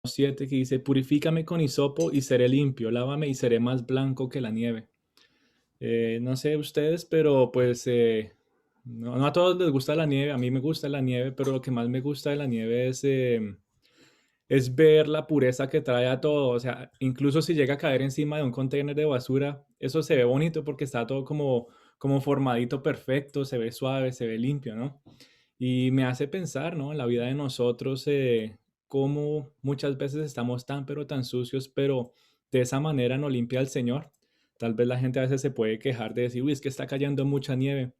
7 que dice, purifícame con hisopo y seré limpio, lávame y seré más blanco que la nieve. No sé ustedes, pero pues no a todos les gusta la nieve, a mí me gusta la nieve, pero lo que más me gusta de la nieve es ver la pureza que trae a todo. O sea, incluso si llega a caer encima de un container de basura, eso se ve bonito porque está todo como formadito perfecto, se ve suave, se ve limpio, ¿no? Y me hace pensar, ¿no? En la vida de nosotros, cómo muchas veces estamos tan, pero tan sucios, pero de esa manera nos limpia el Señor. Tal vez la gente a veces se puede quejar de decir, uy, es que está cayendo mucha nieve.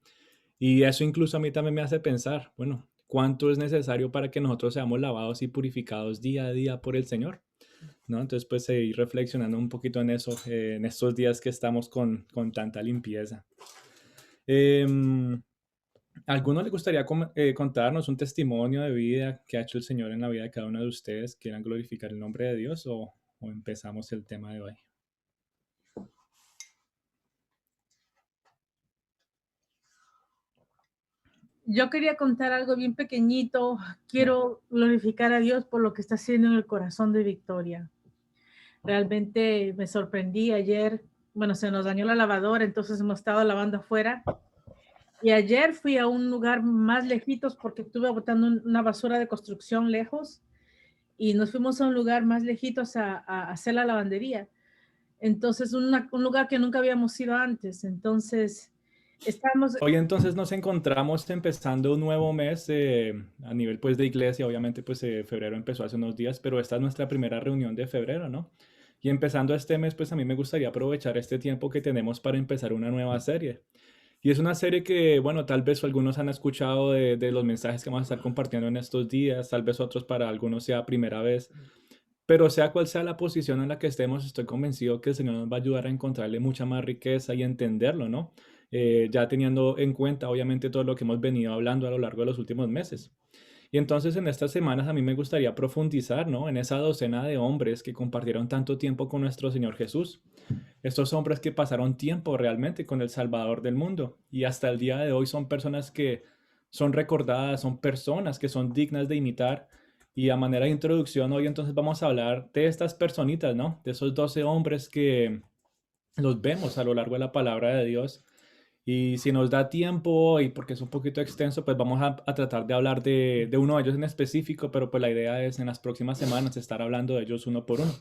Y eso incluso a mí también me hace pensar, bueno, ¿cuánto es necesario para que nosotros seamos lavados y purificados día a día por el Señor? ¿No? Entonces, pues seguir reflexionando un poquito en eso, en estos días que estamos con tanta limpieza. Em, ¿A alguno le gustaría contarnos un testimonio de vida que ha hecho el Señor en la vida de cada uno de ustedes? ¿Quieran glorificar el nombre de Dios o empezamos el tema de hoy? Yo quería contar algo bien pequeñito. No. Quiero glorificar a Dios por lo que está haciendo en el corazón de Victoria. Realmente me sorprendí ayer. Bueno, se nos dañó la lavadora, entonces hemos estado lavando afuera. Y ayer fui a un lugar más lejitos porque estuve botando una basura de construcción lejos y nos fuimos a un lugar más lejitos a hacer la lavandería. Entonces, un lugar que nunca habíamos ido antes. Entonces, estamos. Hoy entonces nos encontramos empezando un nuevo mes a nivel pues de iglesia, obviamente pues febrero empezó hace unos días, pero esta es nuestra primera reunión de febrero, ¿no? Y empezando este mes pues a mí me gustaría aprovechar este tiempo que tenemos para empezar una nueva serie. Y es una serie que, bueno, tal vez algunos han escuchado de los mensajes que vamos a estar compartiendo en estos días, tal vez otros para algunos sea primera vez, pero sea cual sea la posición en la que estemos, estoy convencido que el Señor nos va a ayudar a encontrarle mucha más riqueza y entenderlo, ¿no? Ya teniendo en cuenta, obviamente, todo lo que hemos venido hablando a lo largo de los últimos meses. Y entonces en estas semanas a mí me gustaría profundizar, ¿no? En esa docena de hombres que compartieron tanto tiempo con nuestro Señor Jesús. Estos hombres que pasaron tiempo realmente con el Salvador del mundo y hasta el día de hoy son personas que son recordadas, son personas que son dignas de imitar. Y a manera de introducción, hoy entonces vamos a hablar de estas personitas, ¿no? De esos 12 hombres que los vemos a lo largo de la palabra de Dios. Y si nos da tiempo y porque es un poquito extenso, pues vamos a tratar de hablar de uno de ellos en específico, pero pues la idea es en las próximas semanas estar hablando de ellos uno por uno.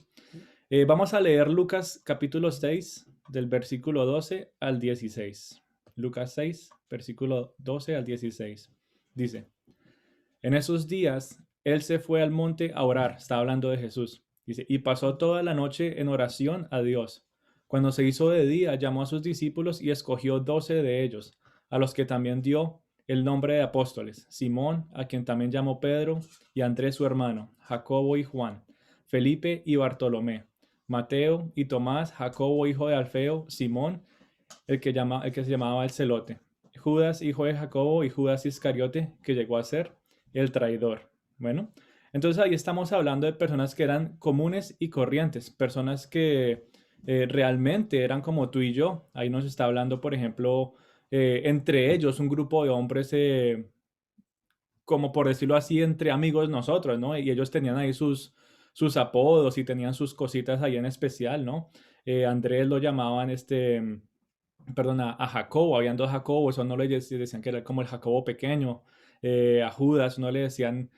Vamos a leer Lucas capítulo 6 del versículo 12 al 16. Lucas 6, versículo 12 al 16. Dice, en esos días él se fue al monte a orar, está hablando de Jesús. Dice, y pasó toda la noche en oración a Dios. Cuando se hizo de día, llamó a sus discípulos y escogió 12 de ellos, a los que también dio el nombre de apóstoles, Simón, a quien también llamó Pedro, y Andrés su hermano, Jacobo y Juan, Felipe y Bartolomé, Mateo y Tomás, Jacobo hijo de Alfeo, Simón, el que se llamaba el celote, Judas hijo de Jacobo y Judas Iscariote, que llegó a ser el traidor. Bueno, entonces ahí estamos hablando de personas que eran comunes y corrientes, personas que realmente eran como tú y yo. Ahí nos está hablando, por ejemplo, entre ellos un grupo de hombres, como por decirlo así, entre amigos nosotros, ¿no? Y ellos tenían ahí sus apodos y tenían sus cositas ahí en especial, ¿no? Andrés lo llamaban perdón, a Jacobo, habían dos Jacobos, eso no le decían que era como el Jacobo pequeño, a Judas no le decían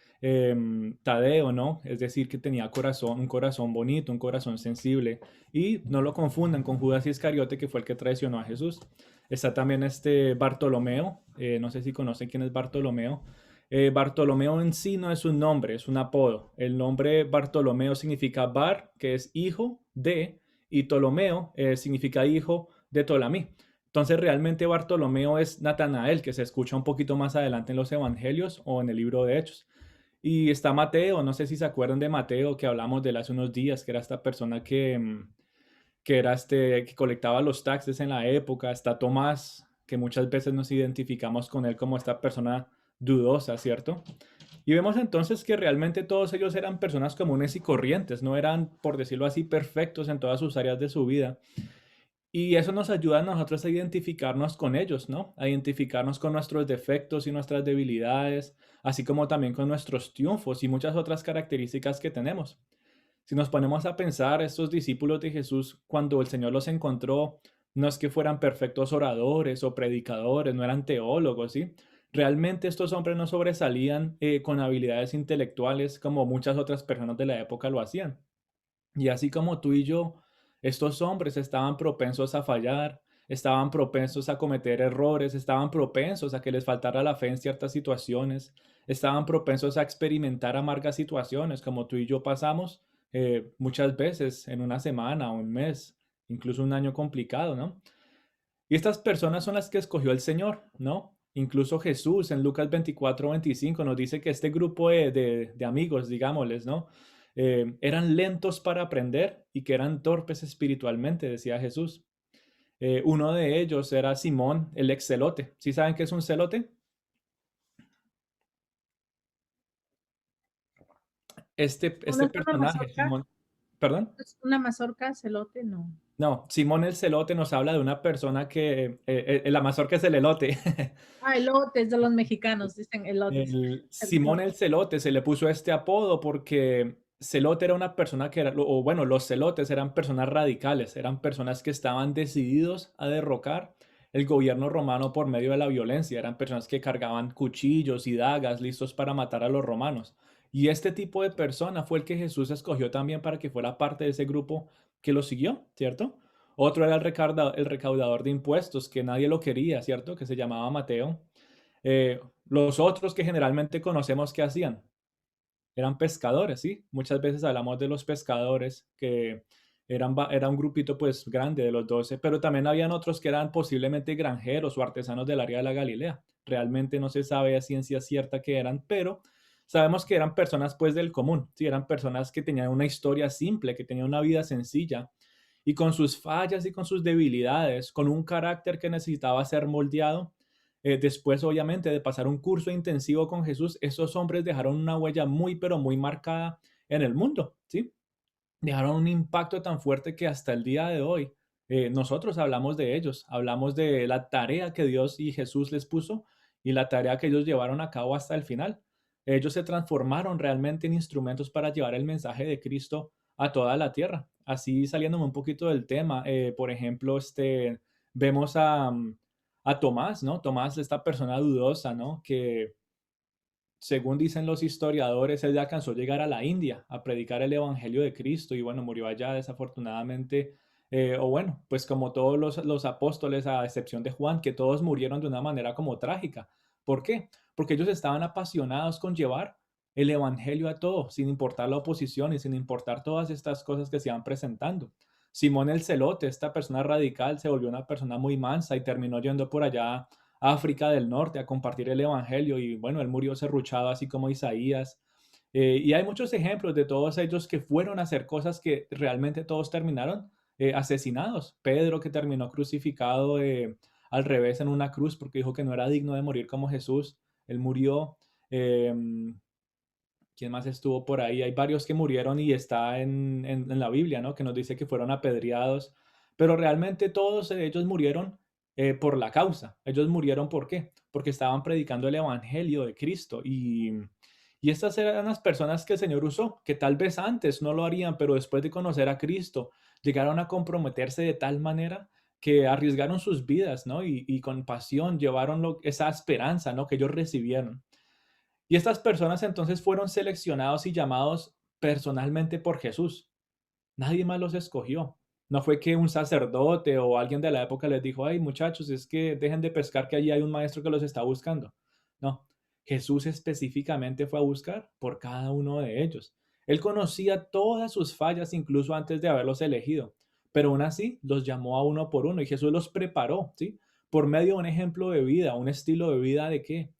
Tadeo, ¿no? Es decir, que tenía corazón, un corazón bonito, un corazón sensible, y no lo confundan con Judas Iscariote, que fue el que traicionó a Jesús. Está también este Bartolomeo, no sé si conocen quién es Bartolomeo. Bartolomeo en sí no es un nombre, es un apodo. El nombre Bartolomeo significa Bar, que es hijo de, y Ptolomeo significa hijo de Ptolemy. Entonces realmente Bartolomeo es Natanael, que se escucha un poquito más adelante en los evangelios o en el libro de Hechos. Y está Mateo, no sé si se acuerdan de Mateo, que hablamos de él hace unos días, que era esta persona que colectaba los taxes en la época. Está Tomás, que muchas veces nos identificamos con él como esta persona dudosa, ¿cierto? Y vemos entonces que realmente todos ellos eran personas comunes y corrientes, no eran, por decirlo así, perfectos en todas sus áreas de su vida. Y eso nos ayuda a nosotros a identificarnos con ellos, ¿no? A identificarnos con nuestros defectos y nuestras debilidades, así como también con nuestros triunfos y muchas otras características que tenemos. Si nos ponemos a pensar, estos discípulos de Jesús, cuando el Señor los encontró, no es que fueran perfectos oradores o predicadores, no eran teólogos, ¿sí? Realmente estos hombres no sobresalían con habilidades intelectuales como muchas otras personas de la época lo hacían. Y así como tú y yo, estos hombres estaban propensos a fallar, estaban propensos a cometer errores, estaban propensos a que les faltara la fe en ciertas situaciones, estaban propensos a experimentar amargas situaciones como tú y yo pasamos muchas veces en una semana, un mes, incluso un año complicado, ¿no? Y estas personas son las que escogió el Señor, ¿no? Incluso Jesús en Lucas 24-25 nos dice que este grupo de amigos, digámosles, ¿no? Eran lentos para aprender y que eran torpes espiritualmente, decía Jesús. Uno de ellos era Simón, el ex celote. ¿Sí saben qué es un celote? ¿No Este es una personaje, mazorca? Simón, perdón. ¿Es una mazorca, celote? No. No, Simón el celote nos habla de una persona que, la mazorca es el elote. Ah, elotes de los mexicanos, dicen elotes. El Perdón. Simón el Celote se le puso este apodo porque Celote era una persona que era, o bueno, los celotes eran personas radicales, eran personas que estaban decididos a derrocar el gobierno romano por medio de la violencia, eran personas que cargaban cuchillos y dagas listos para matar a los romanos. Y este tipo de persona fue el que Jesús escogió también para que fuera parte de ese grupo que lo siguió, ¿cierto? Otro era el recaudador de impuestos, que nadie lo quería, ¿cierto? Que se llamaba Mateo. Los otros que generalmente conocemos, ¿qué hacían? Eran pescadores, ¿sí? Muchas veces hablamos de los pescadores, que era un grupito pues grande de los 12, pero también habían otros que eran posiblemente granjeros o artesanos del área de la Galilea. Realmente no se sabe a ciencia cierta qué eran, pero sabemos que eran personas pues del común, ¿sí? Eran personas que tenían una historia simple, que tenían una vida sencilla y con sus fallas y con sus debilidades, con un carácter que necesitaba ser moldeado. Después, obviamente, de pasar un curso intensivo con Jesús, esos hombres dejaron una huella muy, pero muy marcada en el mundo, ¿sí? Dejaron un impacto tan fuerte que hasta el día de hoy nosotros hablamos de ellos, hablamos de la tarea que Dios y Jesús les puso y la tarea que ellos llevaron a cabo hasta el final. Ellos se transformaron realmente en instrumentos para llevar el mensaje de Cristo a toda la tierra. Así saliéndome un poquito del tema, por ejemplo, vemos a Tomás, ¿no? Tomás, esta persona dudosa, ¿no? Que según dicen los historiadores, él alcanzó a llegar a la India a predicar el Evangelio de Cristo y bueno, murió allá desafortunadamente, o bueno, pues como todos los apóstoles, a excepción de Juan, que todos murieron de una manera como trágica. ¿Por qué? Porque ellos estaban apasionados con llevar el Evangelio a todos, sin importar la oposición y sin importar todas estas cosas que se iban presentando. Simón el Celote, esta persona radical, se volvió una persona muy mansa y terminó yendo por allá África del Norte a compartir el Evangelio y bueno, él murió serruchado así como Isaías. Y hay muchos ejemplos de todos ellos que fueron a hacer cosas que realmente todos terminaron asesinados. Pedro que terminó crucificado al revés en una cruz porque dijo que no era digno de morir como Jesús. Él murió. Eh, ¿Quién más estuvo por ahí? Hay varios que murieron y está en la Biblia, ¿no? Que nos dice que fueron apedreados, pero realmente todos ellos murieron por la causa. Ellos murieron ¿por qué? Porque estaban predicando el Evangelio de Cristo y estas eran las personas que el Señor usó, que tal vez antes no lo harían, pero después de conocer a Cristo, llegaron a comprometerse de tal manera que arriesgaron sus vidas, ¿no? Y con pasión llevaron esa esperanza, ¿no? Que ellos recibieron. Y estas personas entonces fueron seleccionados y llamados personalmente por Jesús. Nadie más los escogió. No fue que un sacerdote o alguien de la época les dijo, ay muchachos, es que dejen de pescar que allí hay un maestro que los está buscando. No, Jesús específicamente fue a buscar por cada uno de ellos. Él conocía todas sus fallas incluso antes de haberlos elegido, pero aún así los llamó a uno por uno y Jesús los preparó, ¿sí? Por medio de un ejemplo de vida, un estilo de vida de qué.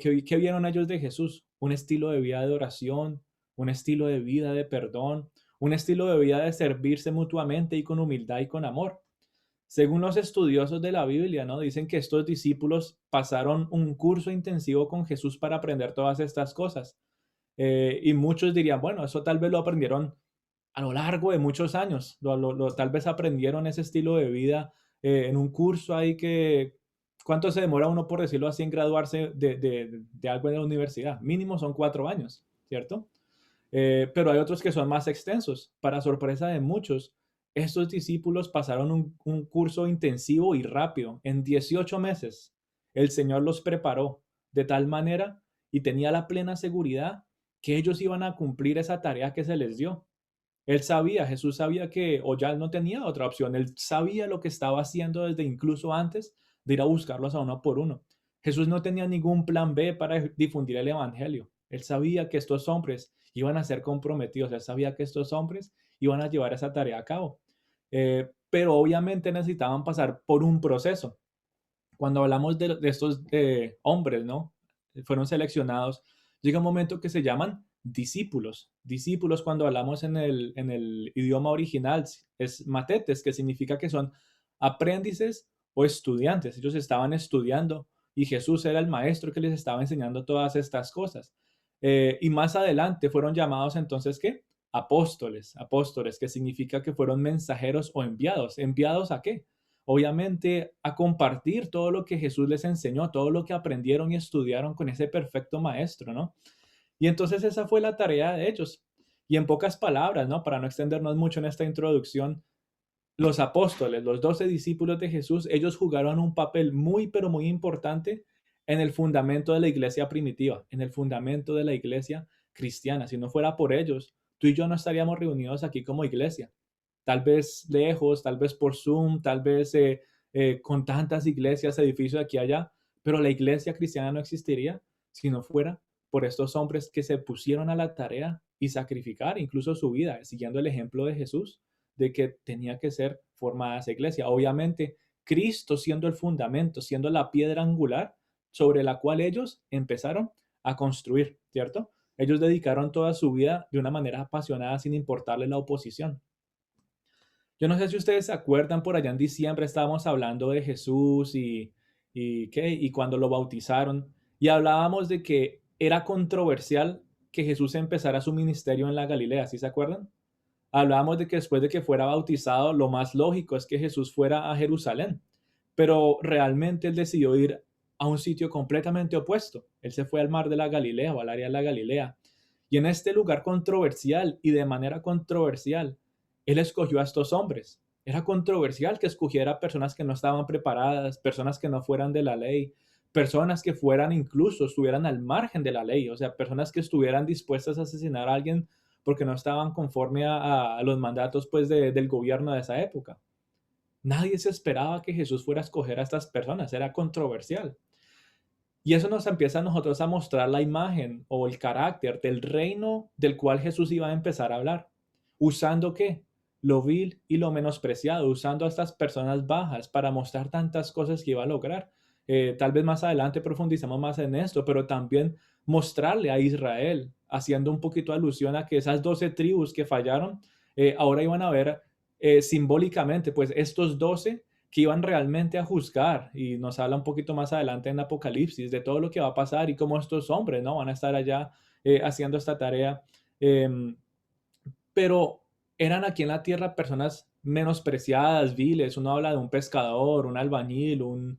¿Qué vieron ellos de Jesús? Un estilo de vida de oración, un estilo de vida de perdón, un estilo de vida de servirse mutuamente y con humildad y con amor. Según los estudiosos de la Biblia, ¿no? Dicen que estos discípulos pasaron un curso intensivo con Jesús para aprender todas estas cosas. Y muchos dirían, bueno, eso tal vez lo aprendieron a lo largo de muchos años. Tal vez aprendieron ese estilo de vida en un curso ahí que, ¿cuánto se demora uno, por decirlo así, en graduarse de algo en la universidad? Mínimo son 4 años, ¿cierto? Pero hay otros que son más extensos. Para sorpresa de muchos, estos discípulos pasaron un curso intensivo y rápido. En 18 meses, el Señor los preparó de tal manera y tenía la plena seguridad que ellos iban a cumplir esa tarea que se les dio. Él sabía, Jesús sabía que, o ya no tenía otra opción, él sabía lo que estaba haciendo desde incluso antes de ir a buscarlos a uno por uno. Jesús no tenía ningún plan B para difundir el evangelio. Él sabía que estos hombres iban a ser comprometidos, él sabía que estos hombres iban a llevar esa tarea a cabo. Pero obviamente necesitaban pasar por un proceso. Cuando hablamos de estos hombres, ¿no? Fueron seleccionados, llega un momento que se llaman discípulos. Discípulos, cuando hablamos en el idioma original, es matetes, que significa que son aprendices o estudiantes. Ellos estaban estudiando y Jesús era el maestro que les estaba enseñando todas estas cosas. Y más adelante fueron llamados entonces, ¿qué? Apóstoles, apóstoles, que significa que fueron mensajeros o enviados. ¿Enviados a qué? Obviamente a compartir todo lo que Jesús les enseñó, todo lo que aprendieron y estudiaron con ese perfecto maestro, ¿no? Y entonces esa fue la tarea de ellos. Y en pocas palabras, ¿no? Para no extendernos mucho en esta introducción, los apóstoles, los 12 discípulos de Jesús, ellos jugaron un papel muy, pero muy importante en el fundamento de la iglesia primitiva, en el fundamento de la iglesia cristiana. Si no fuera por ellos, tú y yo no estaríamos reunidos aquí como iglesia. Tal vez lejos, tal vez por Zoom, tal vez con tantas iglesias, edificios aquí y allá, pero la iglesia cristiana no existiría si no fuera por estos hombres que se pusieron a la tarea y sacrificar incluso su vida, siguiendo el ejemplo de Jesús de que tenía que ser formada esa iglesia. Obviamente, Cristo siendo el fundamento, siendo la piedra angular sobre la cual ellos empezaron a construir, ¿cierto? Ellos dedicaron toda su vida de una manera apasionada sin importarle la oposición. Yo no sé si ustedes se acuerdan, por allá en diciembre estábamos hablando de Jesús y cuando lo bautizaron y hablábamos de que era controversial que Jesús empezara su ministerio en la Galilea, ¿sí se acuerdan? Hablábamos de que después de que fuera bautizado, lo más lógico es que Jesús fuera a Jerusalén, pero realmente él decidió ir a un sitio completamente opuesto. Él se fue al mar de la Galilea o al área de la Galilea. Y en este lugar controversial y de manera controversial, él escogió a estos hombres. Era controversial que escogiera personas que no estaban preparadas, personas que no fueran de la ley, personas que fueran incluso, estuvieran al margen de la ley, o sea, personas que estuvieran dispuestas a asesinar a alguien porque no estaban conforme a los mandatos pues del gobierno de esa época. Nadie se esperaba que Jesús fuera a escoger a estas personas, era controversial. Y eso nos empieza a nosotros a mostrar la imagen o el carácter del reino del cual Jesús iba a empezar a hablar. ¿Usando qué? Lo vil y lo menospreciado, usando a estas personas bajas para mostrar tantas cosas que iba a lograr. Tal vez más adelante profundizamos más en esto, pero también mostrarle a Israel, haciendo un poquito alusión a que esas 12 tribus que fallaron, ahora iban a ver simbólicamente, pues estos 12 que iban realmente a juzgar, y nos habla un poquito más adelante en Apocalipsis de todo lo que va a pasar y cómo estos hombres, ¿no? Van a estar allá haciendo esta tarea. Pero eran aquí en la tierra personas menospreciadas, viles. Uno habla de un pescador, un albañil, un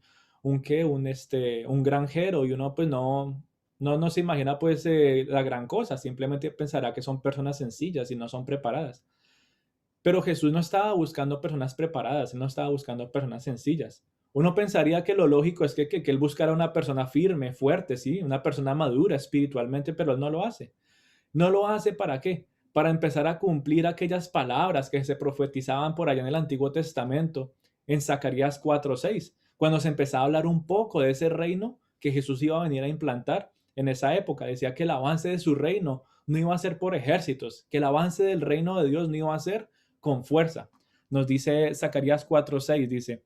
granjero, y uno pues no se imagina pues la gran cosa, simplemente pensará que son personas sencillas y no son preparadas. Pero Jesús no estaba buscando personas preparadas, él no estaba buscando personas sencillas. Uno pensaría que lo lógico es que él buscara una persona firme, fuerte, sí, una persona madura espiritualmente, pero él no lo hace. ¿No lo hace para qué? Para empezar a cumplir aquellas palabras que se profetizaban por allá en el Antiguo Testamento, en Zacarías 4:6, cuando se empezaba a hablar un poco de ese reino que Jesús iba a venir a implantar en esa época. Decía que el avance de su reino no iba a ser por ejércitos, que el avance del reino de Dios no iba a ser con fuerza. Nos dice Zacarías 4:6, dice,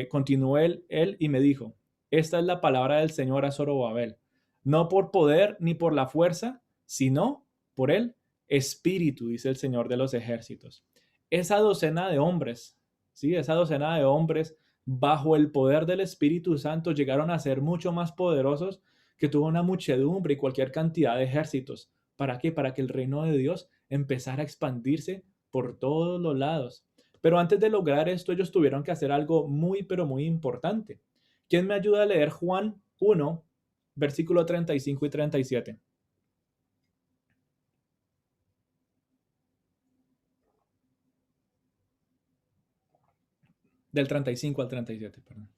continuó él y me dijo, esta es la palabra del Señor a Zorobabel, no por poder ni por la fuerza, sino por el Espíritu, dice el Señor de los ejércitos. Esa docena de hombres, ¿sí? Esa docena de hombres bajo el poder del Espíritu Santo llegaron a ser mucho más poderosos que tuvo una muchedumbre y cualquier cantidad de ejércitos. ¿Para qué? Para que el reino de Dios empezara a expandirse por todos los lados. Pero antes de lograr esto, ellos tuvieron que hacer algo muy, pero muy importante. ¿Quién me ayuda a leer Juan 1, versículo 35 y 37? Del 35 al 37, perdón.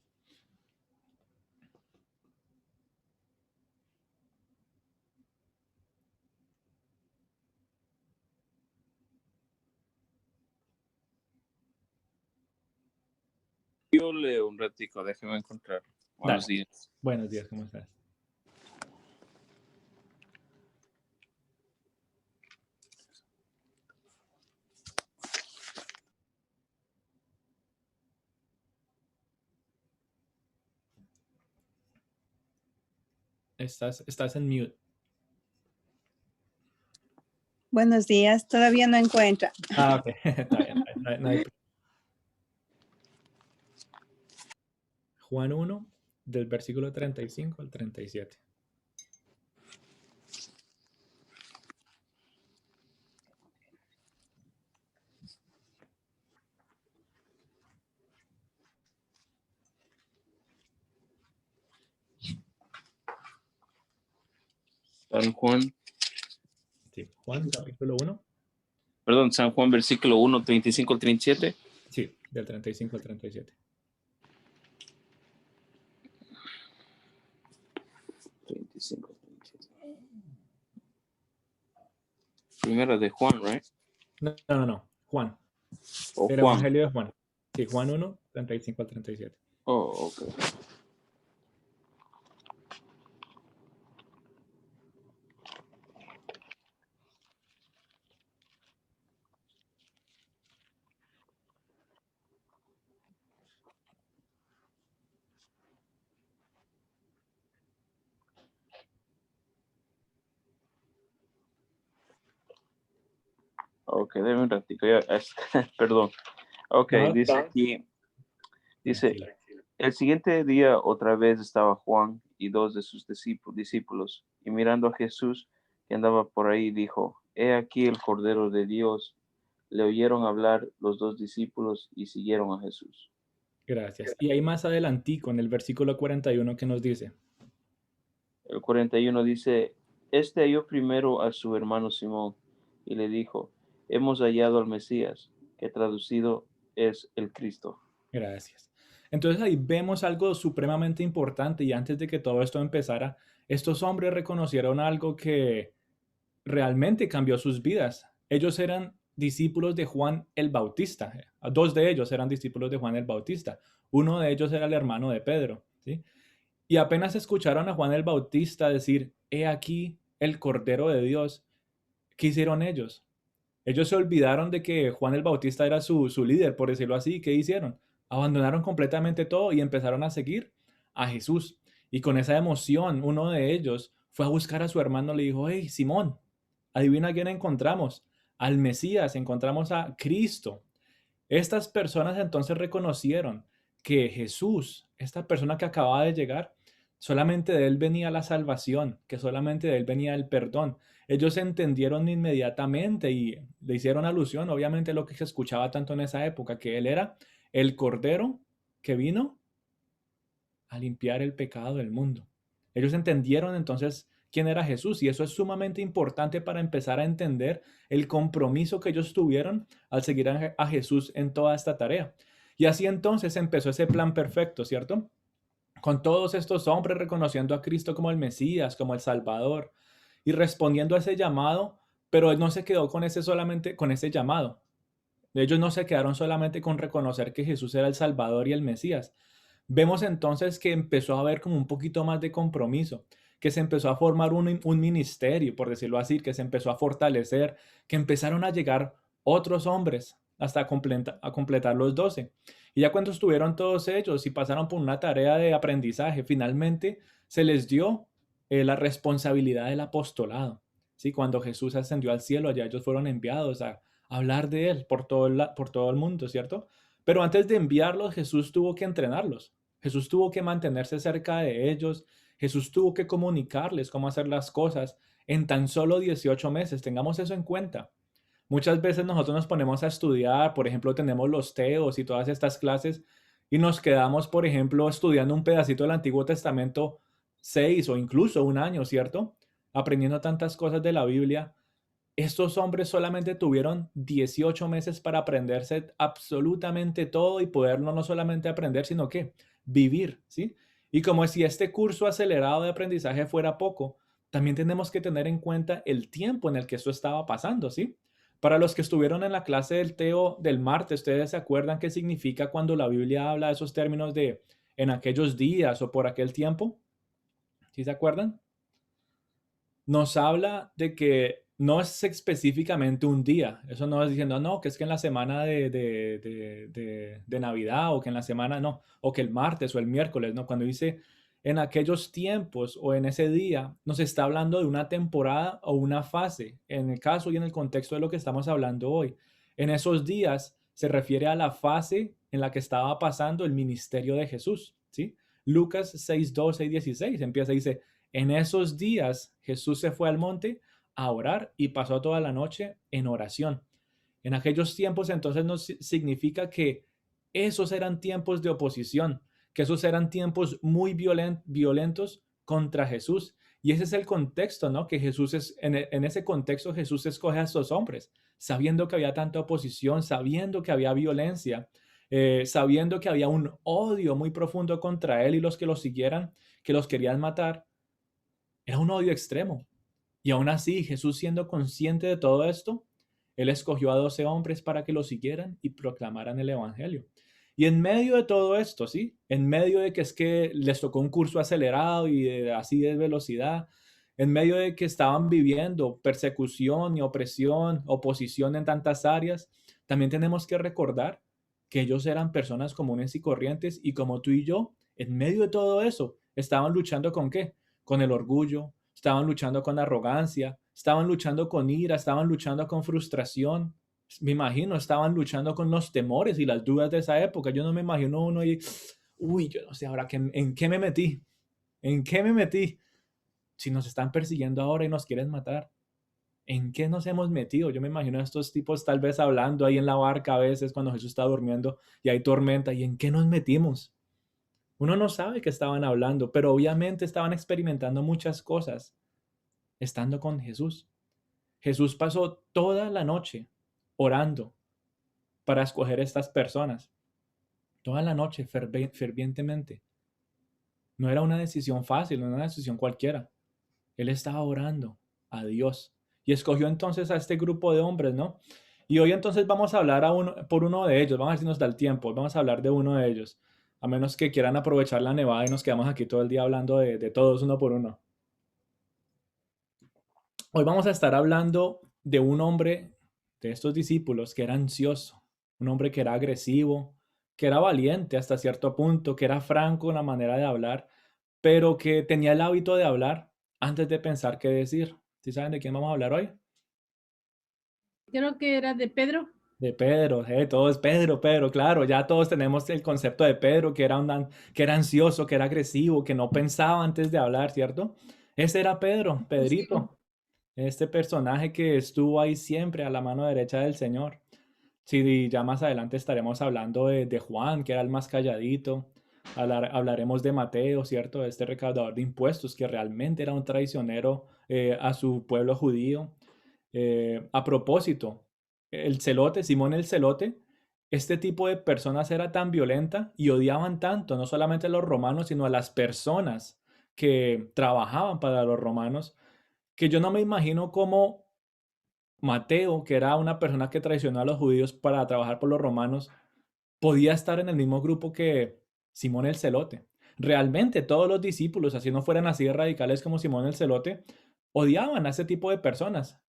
Yo leo un ratico, déjeme encontrar. Buenos Dale. días. Buenos días, ¿cómo estás? Estás en mute. Buenos días, todavía no encuentra. Ah, ok. Está bien, no hay problema. Juan 1, del versículo 35 al 37. San Juan, Sí, Juan capítulo 1. perdón, San Juan, versículo 1, 35 al 37. Sí, del 35 al 37. 35 al 37. Primera de Juan, right? No. Juan. O El Juan. Evangelio de Juan. Sí, Juan 1, 35 al 37. Oh, ok. Ok, déjame un ratico. Perdón. Ok, No, dice aquí, dice, tranquilo. el siguiente día otra vez estaba Juan y dos de sus discípulos, y mirando a Jesús que andaba por ahí, dijo, he aquí el Cordero de Dios. Le oyeron hablar los dos discípulos y siguieron a Jesús. Gracias. Y ahí más adelantico, en el versículo 41, que nos dice. El 41 dice, este halló primero a su hermano Simón y le dijo, hemos hallado al Mesías, que traducido es el Cristo. Gracias. Entonces ahí vemos algo supremamente importante y antes de que todo esto empezara, estos hombres reconocieron algo que realmente cambió sus vidas. Ellos eran discípulos de Juan el Bautista. Dos de ellos eran discípulos de Juan el Bautista. Uno de ellos era el hermano de Pedro, ¿sí? Y apenas escucharon a Juan el Bautista decir, he aquí el Cordero de Dios, ¿qué hicieron ellos? Ellos se olvidaron de que Juan el Bautista era su líder, por decirlo así. ¿Qué hicieron? Abandonaron completamente todo y empezaron a seguir a Jesús. Y con esa emoción, uno de ellos fue a buscar a su hermano, le dijo, hey, Simón, adivina a quién encontramos. Al Mesías, encontramos a Cristo. Estas personas entonces reconocieron que Jesús, esta persona que acababa de llegar, solamente de él venía la salvación, que solamente de él venía el perdón. Ellos entendieron inmediatamente y le hicieron alusión, obviamente, a lo que se escuchaba tanto en esa época, que él era el Cordero que vino a limpiar el pecado del mundo. Ellos entendieron entonces quién era Jesús y eso es sumamente importante para empezar a entender el compromiso que ellos tuvieron al seguir a Jesús en toda esta tarea. Y así entonces empezó ese plan perfecto, ¿cierto? Con todos estos hombres reconociendo a Cristo como el Mesías, como el Salvador y respondiendo a ese llamado, pero él no se quedó con ese solamente con ese llamado. Ellos no se quedaron solamente con reconocer que Jesús era el Salvador y el Mesías. Vemos entonces que empezó a haber como un poquito más de compromiso, que se empezó a formar un ministerio, por decirlo así, que se empezó a fortalecer, que empezaron a llegar otros hombres hasta a completar los 12. Y ya cuando estuvieron todos ellos y pasaron por una tarea de aprendizaje, finalmente se les dio la responsabilidad del apostolado. ¿Sí? Cuando Jesús ascendió al cielo, allá ellos fueron enviados a hablar de él por todo el mundo, ¿cierto? Pero antes de enviarlos, Jesús tuvo que entrenarlos. Jesús tuvo que mantenerse cerca de ellos. Jesús tuvo que comunicarles cómo hacer las cosas en tan solo 18 meses. Tengamos eso en cuenta. Muchas veces nosotros nos ponemos a estudiar, por ejemplo, tenemos los teos y todas estas clases y nos quedamos, por ejemplo, estudiando un pedacito del Antiguo Testamento 6 o incluso un año, ¿cierto? Aprendiendo tantas cosas de la Biblia. estos hombres solamente tuvieron 18 meses para aprenderse absolutamente todo y poderlo no solamente aprender, sino que vivir, ¿sí? Y como si este curso acelerado de aprendizaje fuera poco, también tenemos que tener en cuenta el tiempo en el que esto estaba pasando, ¿sí? Para los que estuvieron en la clase del Teo del martes, ¿ustedes se acuerdan qué significa cuando la Biblia habla de esos términos de en aquellos días o por aquel tiempo? ¿Sí se acuerdan? Nos habla de que no es específicamente un día. Eso no es diciendo, no, que es que en la semana de Navidad o que en la semana, no, o que el martes o el miércoles, ¿no? Cuando dice en aquellos tiempos o en ese día, nos está hablando de una temporada o una fase, en el caso y en el contexto de lo que estamos hablando hoy. En esos días se refiere a la fase en la que estaba pasando el ministerio de Jesús, ¿sí? Lucas 6:12 y 16 empieza y dice, en esos días Jesús se fue al monte a orar y pasó toda la noche en oración. En aquellos tiempos entonces nos significa que esos eran tiempos de oposición, que esos eran tiempos muy violentos contra Jesús. Y ese es el contexto, ¿no? Que Jesús es, en ese contexto Jesús escoge a estos hombres, sabiendo que había tanta oposición, sabiendo que había violencia, sabiendo que había un odio muy profundo contra él y los que lo siguieran, que los querían matar. Era un odio extremo. Y aún así, Jesús siendo consciente de todo esto, él escogió a 12 hombres para que lo siguieran y proclamaran el evangelio. Y en medio de todo esto, ¿sí? En medio de que es que les tocó un curso acelerado y así de velocidad, en medio de que estaban viviendo persecución y opresión, oposición en tantas áreas, también tenemos que recordar que ellos eran personas comunes y corrientes y como tú y yo, en medio de todo eso, estaban luchando ¿con qué? Con el orgullo, estaban luchando con arrogancia, estaban luchando con ira, estaban luchando con frustración. Me imagino, estaban luchando con los temores y las dudas de esa época. Yo no me imagino uno y, uy, yo no sé ahora en qué me metí, en qué me metí. Si nos están persiguiendo ahora y nos quieren matar, ¿en qué nos hemos metido? Yo me imagino a estos tipos tal vez hablando ahí en la barca a veces cuando Jesús está durmiendo y hay tormenta. ¿Y en qué nos metimos? Uno no sabe qué estaban hablando, pero obviamente estaban experimentando muchas cosas estando con Jesús. Jesús pasó toda la noche orando para escoger estas personas. Toda la noche fervientemente. No era una decisión fácil, no era una decisión cualquiera. Él estaba orando a Dios y escogió entonces a este grupo de hombres, ¿no? Y hoy entonces vamos a hablar por uno de ellos. Vamos a ver si nos da el tiempo. Vamos a hablar de uno de ellos. A menos que quieran aprovechar la nevada y nos quedamos aquí todo el día hablando de todos uno por uno. Hoy vamos a estar hablando de un hombre de estos discípulos que era ansioso, un hombre que era agresivo, que era valiente hasta cierto punto, que era franco en la manera de hablar, pero que tenía el hábito de hablar antes de pensar qué decir. ¿Sí saben de quién vamos a hablar hoy? Creo que era de Pedro. De Pedro, todo es Pedro, claro, ya todos tenemos el concepto de Pedro, que era ansioso, que era agresivo, que no pensaba antes de hablar, ¿cierto? Ese era Pedro, Sí. Pedrito. Este personaje que estuvo ahí siempre a la mano derecha del Señor. Sí, ya más adelante estaremos hablando de Juan, que era el más calladito. Hablaremos de Mateo, ¿cierto? Este recaudador de impuestos, que realmente era un traicionero a su pueblo judío. A propósito, el celote, Simón el celote, este tipo de personas era tan violenta y odiaban tanto, no solamente a los romanos, sino a las personas que trabajaban para los romanos, que yo no me imagino cómo Mateo, que era una persona que traicionó a los judíos para trabajar por los romanos, podía estar en el mismo grupo que Simón el Celote. Realmente todos los discípulos, así no fueran así de radicales como Simón el Celote, odiaban a ese tipo de personas.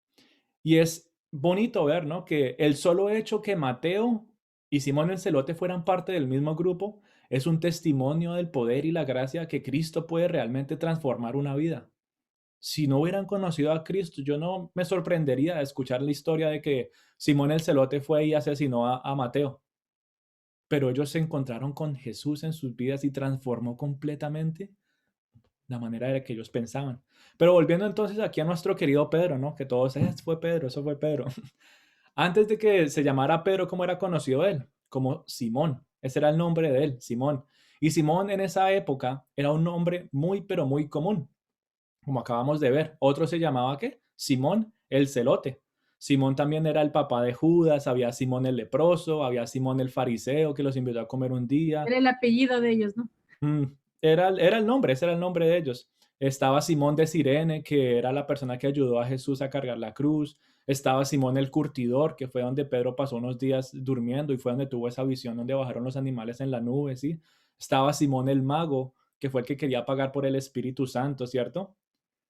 Y es bonito ver, ¿no? Que el solo hecho que Mateo y Simón el Celote fueran parte del mismo grupo es un testimonio del poder y la gracia que Cristo puede realmente transformar una vida. Si no hubieran conocido a Cristo, yo no me sorprendería de escuchar la historia de que Simón el Celote fue y asesinó a Mateo. Pero ellos se encontraron con Jesús en sus vidas y transformó completamente la manera de que ellos pensaban. Pero volviendo entonces aquí a nuestro querido Pedro, ¿no? Que todos, fue Pedro, eso fue Pedro. Antes de que se llamara Pedro, ¿cómo era conocido él? Como Simón. Ese era el nombre de él, Simón. Y Simón en esa época era un nombre muy, pero muy común, como acabamos de ver. Otro se llamaba, ¿qué? Simón el Celote. Simón también era el papá de Judas, había Simón el leproso, había Simón el fariseo que los invitó a comer un día. Era el apellido de ellos, ¿no? Era el nombre, ese era el nombre de ellos. Estaba Simón de Cirene, que era la persona que ayudó a Jesús a cargar la cruz. Estaba Simón el curtidor, que fue donde Pedro pasó unos días durmiendo y fue donde tuvo esa visión donde bajaron los animales en la nube, ¿sí? Estaba Simón el mago, que fue el que quería pagar por el Espíritu Santo, ¿cierto?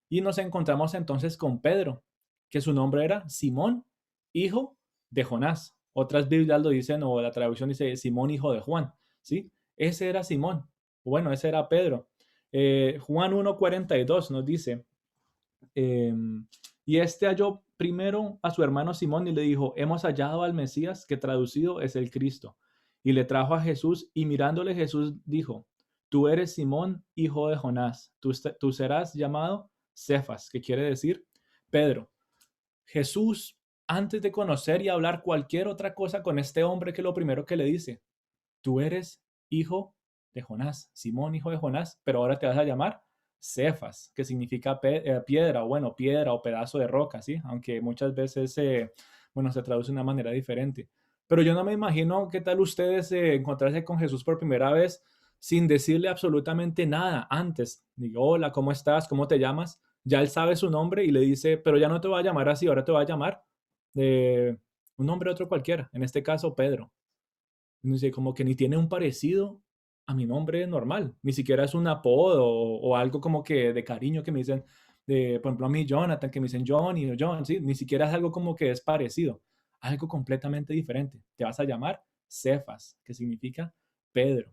Y nos encontramos entonces con Pedro, que su nombre era Simón, hijo de Jonás. Otras Biblias lo dicen, o la traducción dice Simón, hijo de Juan, ¿sí? Ese era Simón. Bueno, ese era Pedro. Juan 1:42 nos dice, y este halló primero a su hermano Simón y le dijo, hemos hallado al Mesías, que traducido es el Cristo. Y le trajo a Jesús, y mirándole Jesús dijo, tú eres Simón, hijo de Jonás, tú serás llamado Cefas, que quiere decir Pedro. Jesús, antes de conocer y hablar cualquier otra cosa con este hombre, que lo primero que le dice, tú eres hijo de Jonás, Simón, hijo de Jonás, pero ahora te vas a llamar Cefas, que significa piedra, o bueno, piedra o pedazo de roca, ¿sí? Aunque muchas veces, bueno, se traduce de una manera diferente. Pero yo no me imagino qué tal ustedes encontrarse con Jesús por primera vez sin decirle absolutamente nada antes. Digo, hola, ¿cómo estás? ¿Cómo te llamas? Ya él sabe su nombre y le dice, pero ya no te voy a llamar así, ahora te voy a llamar un nombre otro cualquiera, en este caso Pedro. No sé, como que ni tiene un parecido a mi nombre normal, ni siquiera es un apodo o algo como que de cariño que me dicen, por ejemplo a mí Jonathan, que me dicen Johnny o John, ¿sí? Ni siquiera es algo como que es parecido, algo completamente diferente. Te vas a llamar Cefas, que significa Pedro.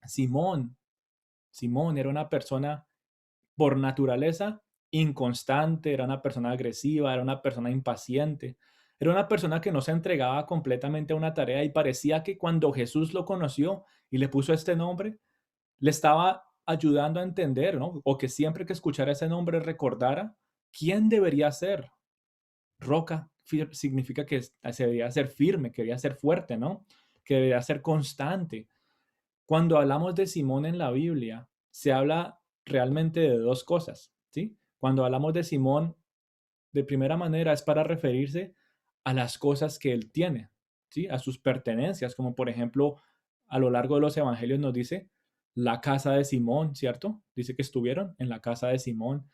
Simón, Simón era una persona por naturaleza inconstante, era una persona agresiva, era una persona impaciente, era una persona que no se entregaba completamente a una tarea y parecía que cuando Jesús lo conoció y le puso este nombre, le estaba ayudando a entender, ¿no? O que siempre que escuchara ese nombre recordara quién debería ser. Roca significa que se debería ser firme, que debería ser fuerte, ¿no? Que debería ser constante. Cuando hablamos de Simón en la Biblia, se habla realmente de dos cosas, ¿sí? Cuando hablamos de Simón, de primera manera es para referirse a las cosas que él tiene, ¿sí? A sus pertenencias, como por ejemplo, a lo largo de los evangelios nos dice la casa de Simón, ¿cierto? Dice que estuvieron en la casa de Simón.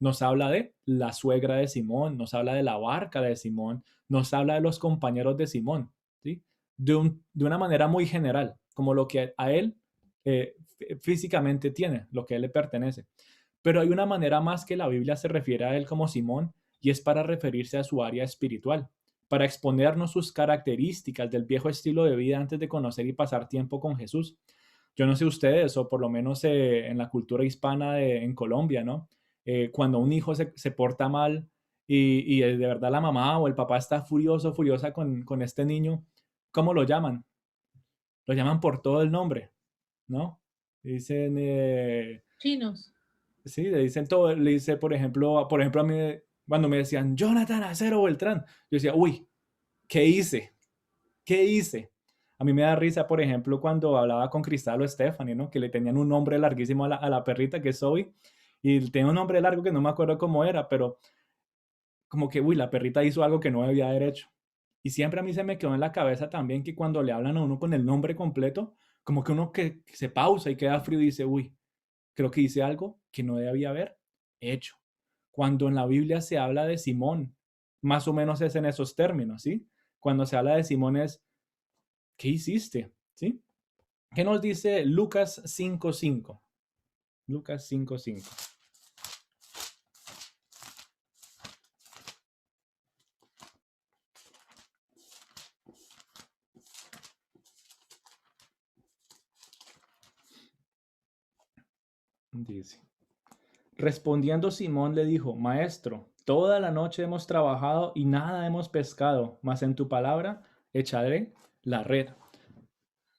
Nos habla de la suegra de Simón, nos habla de la barca de Simón, nos habla de los compañeros de Simón, ¿sí? De una manera muy general, como lo que a él físicamente tiene, lo que a él le pertenece. Pero hay una manera más que la Biblia se refiere a él como Simón, y es para referirse a su área espiritual, para exponernos sus características del viejo estilo de vida antes de conocer y pasar tiempo con Jesús. Yo no sé ustedes, o por lo menos en la cultura hispana en Colombia, ¿no? Cuando un hijo se porta mal y de verdad la mamá o el papá está furioso, furiosa con este niño, ¿cómo lo llaman? Lo llaman por todo el nombre, ¿no? Dicen, Chinos. sí, le dicen todo, le dice, por ejemplo a mí, cuando me decían, Jonathan Acero Beltrán, yo decía, uy, ¿qué hice? ¿Qué hice? A mí me da risa, por ejemplo, cuando hablaba con Cristal o Stephanie, ¿no? Que le tenían un nombre larguísimo a la perrita, que es Zoe, y tenía un nombre largo que no me acuerdo cómo era, pero como que, uy, la perrita hizo algo que no debía haber hecho. Y siempre a mí se me quedó en la cabeza también que cuando le hablan a uno con el nombre completo, como que uno que se pausa y queda frío y dice, uy, creo que hice algo que no debía haber hecho. Cuando en la Biblia se habla de Simón, más o menos es en esos términos, ¿sí? Cuando se habla de Simón es, ¿qué hiciste? ¿Sí? ¿Qué nos dice Lucas 5:5? Lucas 5:5. Dice, respondiendo Simón le dijo, Maestro, toda la noche hemos trabajado y nada hemos pescado, mas en tu palabra echaré la red.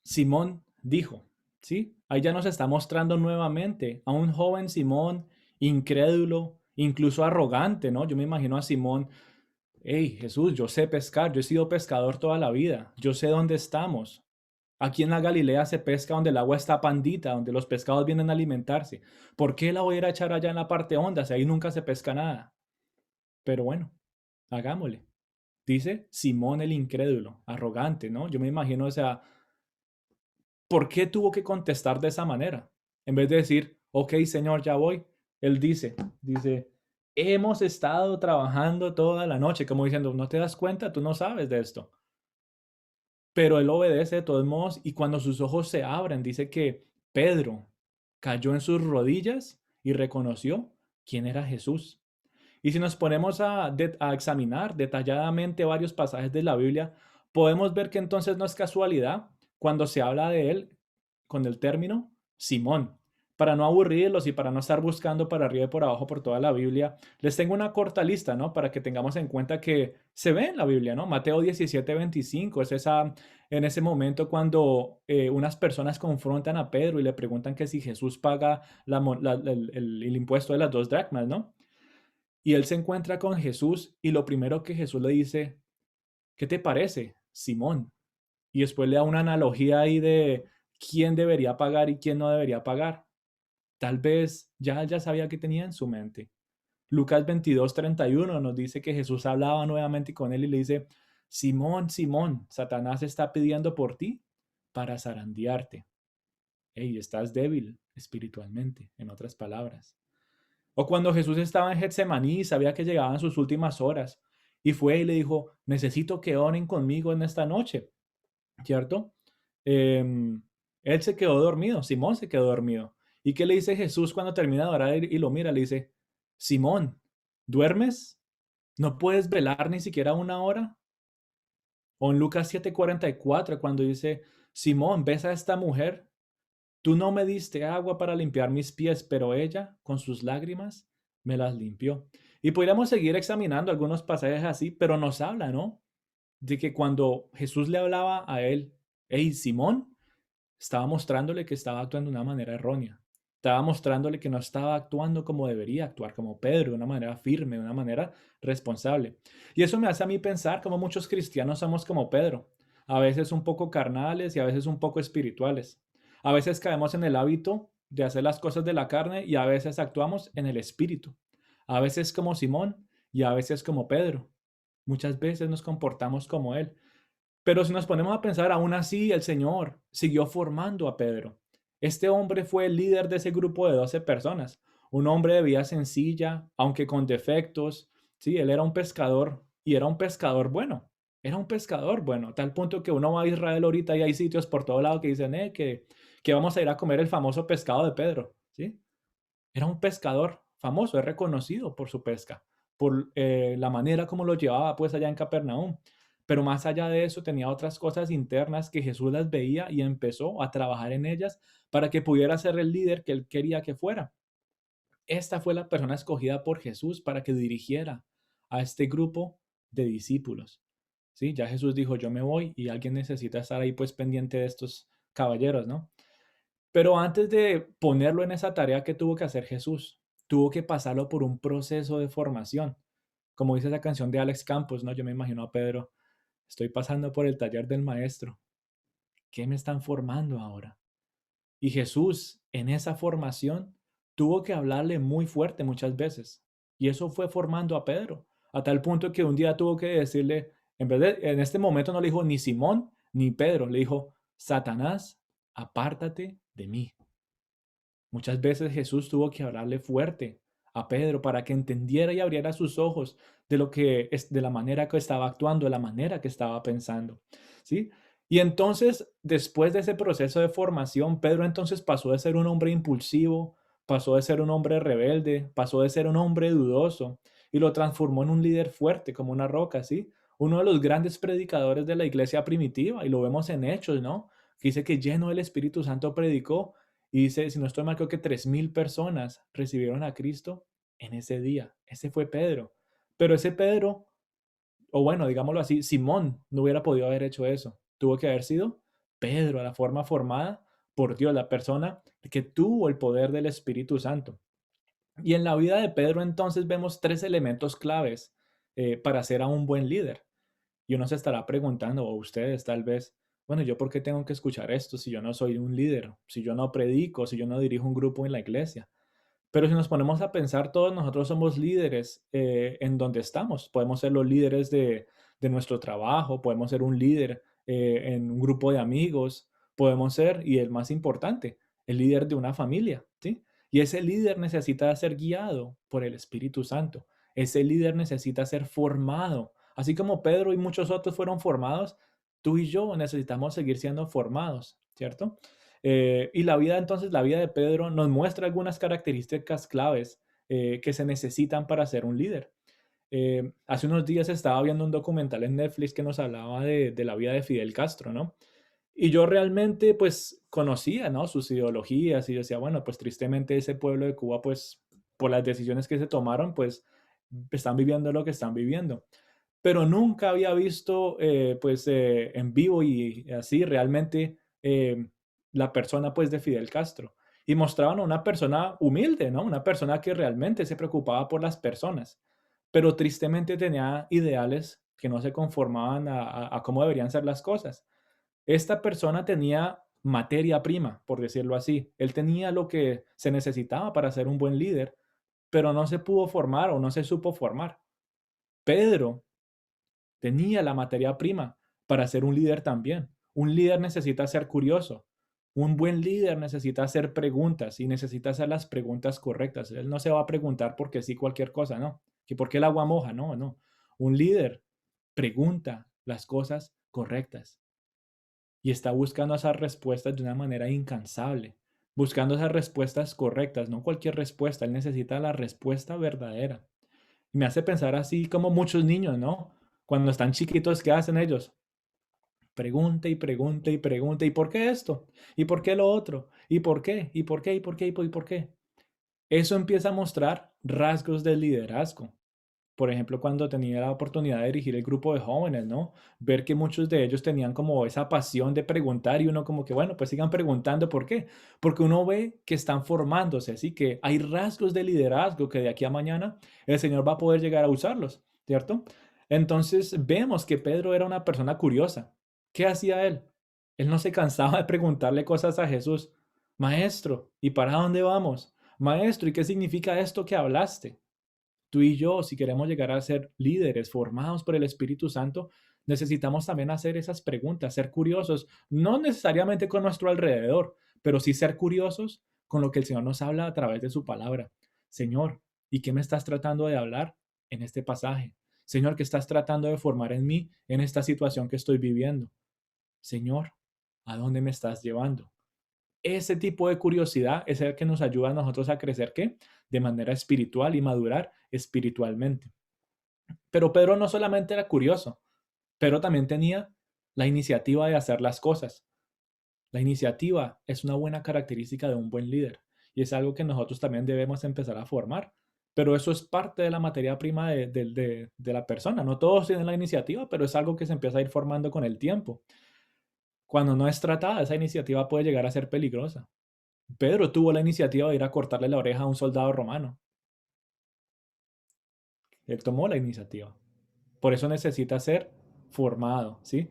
Simón dijo, ¿sí? Ahí ya nos está mostrando nuevamente a un joven Simón incrédulo, incluso arrogante, ¿no? Yo me imagino a Simón, hey, Jesús, yo sé pescar, yo he sido pescador toda la vida, yo sé dónde estamos. Aquí en la Galilea se pesca donde el agua está pandita, donde los pescados vienen a alimentarse. ¿Por qué la voy a ir a echar allá en la parte honda si ahí nunca se pesca nada? Pero bueno, hagámosle. Dice Simón el incrédulo, arrogante, ¿no? Yo me imagino, o sea, ¿por qué tuvo que contestar de esa manera? En vez de decir, ok, Señor, ya voy. Él dice, hemos estado trabajando toda la noche, como diciendo, ¿no te das cuenta? Tú no sabes de esto. Pero él obedece de todos modos y cuando sus ojos se abren, dice que Pedro cayó en sus rodillas y reconoció quién era Jesús. Y si nos ponemos a examinar detalladamente varios pasajes de la Biblia, podemos ver que entonces no es casualidad cuando se habla de él con el término Simón. Para no aburrirlos y para no estar buscando para arriba y por abajo por toda la Biblia, les tengo una corta lista, ¿no? Para que tengamos en cuenta que se ve en la Biblia, ¿no? Mateo 17:25 es en ese momento cuando unas personas confrontan a Pedro y le preguntan que si Jesús paga el impuesto de las 2 dracmas, ¿no? Y él se encuentra con Jesús y lo primero que Jesús le dice, ¿qué te parece, Simón? Y después le da una analogía ahí de quién debería pagar y quién no debería pagar. Tal vez ya sabía que tenía en su mente. Lucas 22:31 nos dice que Jesús hablaba nuevamente con él y le dice, Simón, Simón, Satanás está pidiendo por ti para zarandearte. Hey, estás débil espiritualmente, en otras palabras. O cuando Jesús estaba en Getsemaní y sabía que llegaban sus últimas horas y fue y le dijo, necesito que oren conmigo en esta noche, ¿cierto? Él se quedó dormido, Simón se quedó dormido. ¿Y qué le dice Jesús cuando termina de orar y lo mira? Le dice, Simón, ¿duermes? ¿No puedes velar ni siquiera una hora? O en Lucas 7:44 cuando dice, Simón, ¿ves a esta mujer? Tú no me diste agua para limpiar mis pies, pero ella, con sus lágrimas, me las limpió. Y podríamos seguir examinando algunos pasajes así, pero nos habla, ¿no? De que cuando Jesús le hablaba a él, hey, Simón, estaba mostrándole que estaba actuando de una manera errónea. Estaba mostrándole que no estaba actuando como debería actuar, como Pedro, de una manera firme, de una manera responsable. Y eso me hace a mí pensar como muchos cristianos somos como Pedro, a veces un poco carnales y a veces un poco espirituales. A veces caemos en el hábito de hacer las cosas de la carne y a veces actuamos en el espíritu. A veces como Simón y a veces como Pedro. Muchas veces nos comportamos como él. Pero si nos ponemos a pensar, aún así el Señor siguió formando a Pedro. Este hombre fue el líder de ese grupo de 12 personas, un hombre de vida sencilla, aunque con defectos. Sí, él era un pescador y era un pescador bueno. Era un pescador bueno, tal punto que uno va a Israel ahorita y hay sitios por todo lado que dicen que vamos a ir a comer el famoso pescado de Pedro. ¿Sí? Era un pescador famoso, es reconocido por su pesca, por la manera como lo llevaba pues allá en Capernaum. Pero más allá de eso tenía otras cosas internas que Jesús las veía y empezó a trabajar en ellas para que pudiera ser el líder que él quería que fuera. Esta fue la persona escogida por Jesús para que dirigiera a este grupo de discípulos. Sí, ya Jesús dijo, yo me voy y alguien necesita estar ahí pues pendiente de estos caballeros, ¿no? Pero antes de ponerlo en esa tarea que tuvo que hacer Jesús, tuvo que pasarlo por un proceso de formación. Como dice esa canción de Alex Campos, ¿no? Yo me imagino a Pedro, estoy pasando por el taller del maestro. ¿Qué me están formando ahora? Y Jesús, en esa formación, tuvo que hablarle muy fuerte muchas veces. Y eso fue formando a Pedro, a tal punto que un día tuvo que decirle, en este momento no le dijo ni Simón ni Pedro, le dijo, Satanás, apártate de mí. Muchas veces Jesús tuvo que hablarle fuerte a Pedro para que entendiera y abriera sus ojos de lo que es, de la manera que estaba actuando, de la manera que estaba pensando, ¿sí? Y entonces, después de ese proceso de formación, Pedro entonces pasó de ser un hombre impulsivo, pasó de ser un hombre rebelde, pasó de ser un hombre dudoso y lo transformó en un líder fuerte como una roca, ¿sí? Uno de los grandes predicadores de la iglesia primitiva y lo vemos en Hechos, ¿no? Que dice que lleno del Espíritu Santo predicó y dice, si no estoy mal, creo que 3,000 personas recibieron a Cristo en ese día. Ese fue Pedro. Pero ese Pedro, o bueno, digámoslo así, Simón no hubiera podido haber hecho eso. Tuvo que haber sido Pedro, la forma formada por Dios, la persona que tuvo el poder del Espíritu Santo. Y en la vida de Pedro entonces vemos 3 elementos claves para ser a un buen líder. Y uno se estará preguntando, o ustedes tal vez, bueno, ¿yo por qué tengo que escuchar esto si yo no soy un líder, si yo no predico, si yo no dirijo un grupo en la iglesia? Pero si nos ponemos a pensar, todos nosotros somos líderes en donde estamos. Podemos ser los líderes de nuestro trabajo, podemos ser un líder en un grupo de amigos, podemos ser, y el más importante, el líder de una familia, ¿sí? Y ese líder necesita ser guiado por el Espíritu Santo. Ese líder necesita ser formado. Así como Pedro y muchos otros fueron formados, tú y yo necesitamos seguir siendo formados, ¿cierto? Y la vida, entonces, la vida de Pedro nos muestra algunas características claves que se necesitan para ser un líder. Hace unos días estaba viendo un documental en Netflix que nos hablaba de la vida de Fidel Castro, ¿no? Y yo realmente, pues, conocía, ¿no? Sus ideologías y decía, bueno, pues tristemente ese pueblo de Cuba, pues, por las decisiones que se tomaron, pues, están viviendo lo que están viviendo. Pero nunca había visto, pues, en vivo y así realmente la persona, pues, de Fidel Castro. Y mostraban a una persona humilde, ¿no? Una persona que realmente se preocupaba por las personas, pero tristemente tenía ideales que no se conformaban a cómo deberían ser las cosas. Esta persona tenía materia prima, por decirlo así. Él tenía lo que se necesitaba para ser un buen líder, pero no se pudo formar o no se supo formar. Pedro tenía la materia prima para ser un líder también. Un líder necesita ser curioso. Un buen líder necesita hacer preguntas y necesita hacer las preguntas correctas. Él no se va a preguntar porque sí cualquier cosa, no. Que por qué el agua moja, no, no. Un líder pregunta las cosas correctas y está buscando esas respuestas de una manera incansable, buscando esas respuestas correctas, no cualquier respuesta. Él necesita la respuesta verdadera. Y me hace pensar así como muchos niños, ¿no? Cuando están chiquitos, ¿qué hacen ellos? Pregunta y pregunta y pregunta. ¿Y por qué esto? ¿Y por qué lo otro? ¿Y por qué? ¿Y por qué? ¿Y por qué? ¿Y por qué? Eso empieza a mostrar rasgos de liderazgo. Por ejemplo, cuando tenía la oportunidad de dirigir el grupo de jóvenes, ¿no? Ver que muchos de ellos tenían como esa pasión de preguntar y uno como que, bueno, pues sigan preguntando. ¿Por qué? Porque uno ve que están formándose, así que hay rasgos de liderazgo que de aquí a mañana el Señor va a poder llegar a usarlos, ¿cierto? Entonces vemos que Pedro era una persona curiosa. ¿Qué hacía él? Él no se cansaba de preguntarle cosas a Jesús. Maestro, ¿y para dónde vamos? Maestro, ¿y qué significa esto que hablaste? Tú y yo, si queremos llegar a ser líderes formados por el Espíritu Santo, necesitamos también hacer esas preguntas, ser curiosos, no necesariamente con nuestro alrededor, pero sí ser curiosos con lo que el Señor nos habla a través de su palabra. Señor, ¿y qué me estás tratando de hablar en este pasaje? Señor, ¿qué estás tratando de formar en mí en esta situación que estoy viviendo? Señor, ¿a dónde me estás llevando? Ese tipo de curiosidad es el que nos ayuda a nosotros a crecer, ¿qué? De manera espiritual y madurar espiritualmente. Pero Pedro no solamente era curioso, Pedro también tenía la iniciativa de hacer las cosas. La iniciativa es una buena característica de un buen líder y es algo que nosotros también debemos empezar a formar. Pero eso es parte de la materia prima de la persona. No todos tienen la iniciativa, pero es algo que se empieza a ir formando con el tiempo. Cuando no es tratada, esa iniciativa puede llegar a ser peligrosa. Pedro tuvo la iniciativa de ir a cortarle la oreja a un soldado romano. Él tomó la iniciativa. Por eso necesita ser formado, ¿sí?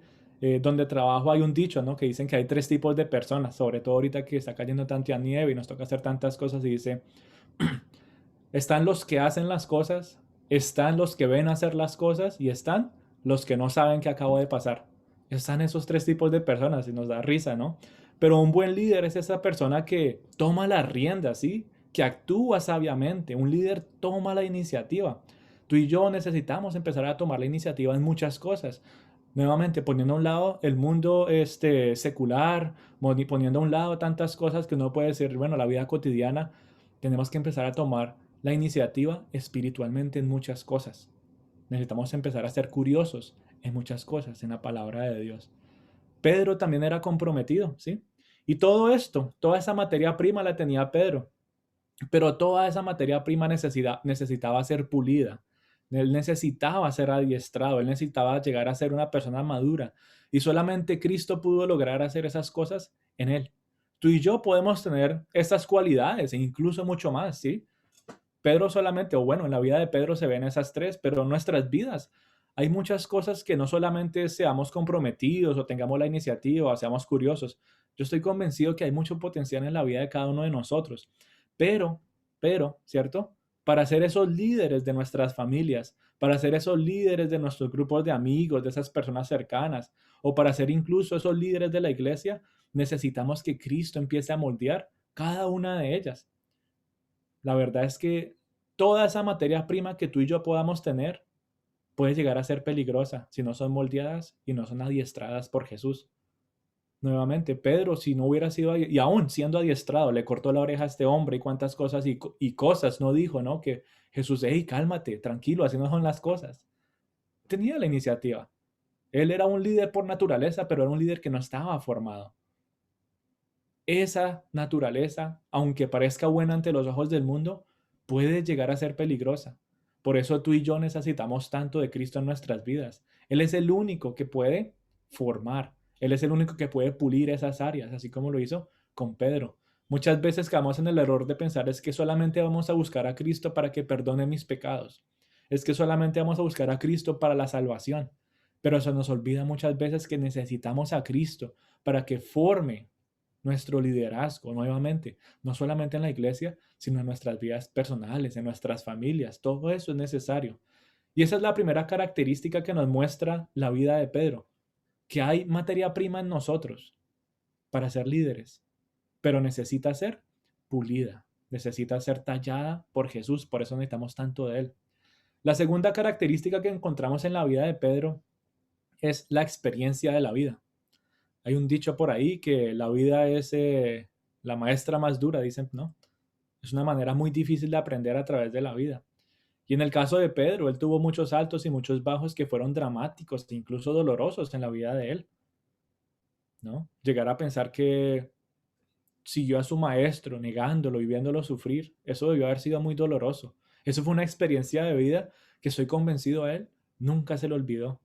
Donde trabajo hay un dicho, ¿no? Que dicen que hay tres tipos de personas, sobre todo ahorita que está cayendo tanta nieve y nos toca hacer tantas cosas y dice, están los que hacen las cosas, están los que ven hacer las cosas y están los que no saben qué acabó de pasar. Están esos tres tipos de personas y nos da risa, ¿no? Pero un buen líder es esa persona que toma las riendas, ¿sí? Que actúa sabiamente. Un líder toma la iniciativa. Tú y yo necesitamos empezar a tomar la iniciativa en muchas cosas. Nuevamente, poniendo a un lado el mundo secular, poniendo a un lado tantas cosas que uno puede decir, bueno, la vida cotidiana, tenemos que empezar a tomar la iniciativa espiritualmente en muchas cosas. Necesitamos empezar a ser curiosos en muchas cosas, en la palabra de Dios. Pedro también era comprometido, ¿sí? Y todo esto, toda esa materia prima la tenía Pedro, pero toda esa materia prima necesitaba ser pulida. Él necesitaba ser adiestrado, él necesitaba llegar a ser una persona madura. Y solamente Cristo pudo lograr hacer esas cosas en él. Tú y yo podemos tener estas cualidades e incluso mucho más, ¿sí? Pedro solamente, o bueno, en la vida de Pedro se ven esas tres, pero en nuestras vidas hay muchas cosas que no solamente seamos comprometidos o tengamos la iniciativa o seamos curiosos. Yo estoy convencido que hay mucho potencial en la vida de cada uno de nosotros. Pero, ¿cierto? para ser esos líderes de nuestras familias, para ser esos líderes de nuestros grupos de amigos, de esas personas cercanas, o para ser incluso esos líderes de la iglesia, necesitamos que Cristo empiece a moldear cada una de ellas. La verdad es que toda esa materia prima que tú y yo podamos tener puede llegar a ser peligrosa si no son moldeadas y no son adiestradas por Jesús. Nuevamente, Pedro, si no hubiera sido, y aún siendo adiestrado, le cortó la oreja a este hombre y cuántas cosas y cosas no dijo, ¿no? Que Jesús, hey, cálmate, tranquilo, así no son las cosas. Tenía la iniciativa. Él era un líder por naturaleza, pero era un líder que no estaba formado. Esa naturaleza, aunque parezca buena ante los ojos del mundo, puede llegar a ser peligrosa. Por eso tú y yo necesitamos tanto de Cristo en nuestras vidas. Él es el único que puede formar. Él es el único que puede pulir esas áreas, así como lo hizo con Pedro. Muchas veces caemos en el error de pensar es que solamente vamos a buscar a Cristo para que perdone mis pecados. Es que solamente vamos a buscar a Cristo para la salvación. Pero se nos olvida muchas veces que necesitamos a Cristo para que forme nuestro liderazgo nuevamente, no solamente en la iglesia, sino en nuestras vidas personales, en nuestras familias. Todo eso es necesario. Y esa es la primera característica que nos muestra la vida de Pedro, que hay materia prima en nosotros para ser líderes, pero necesita ser pulida, necesita ser tallada por Jesús, por eso necesitamos tanto de Él. La segunda característica que encontramos en la vida de Pedro es la experiencia de la vida. Hay un dicho por ahí que la vida es la maestra más dura, dicen, ¿no? Es una manera muy difícil de aprender a través de la vida. Y en el caso de Pedro, él tuvo muchos altos y muchos bajos que fueron dramáticos e incluso dolorosos en la vida de él, ¿no? Llegar a pensar que siguió a su maestro negándolo y viéndolo sufrir, eso debió haber sido muy doloroso. Eso fue una experiencia de vida que estoy convencido a él nunca se lo olvidó.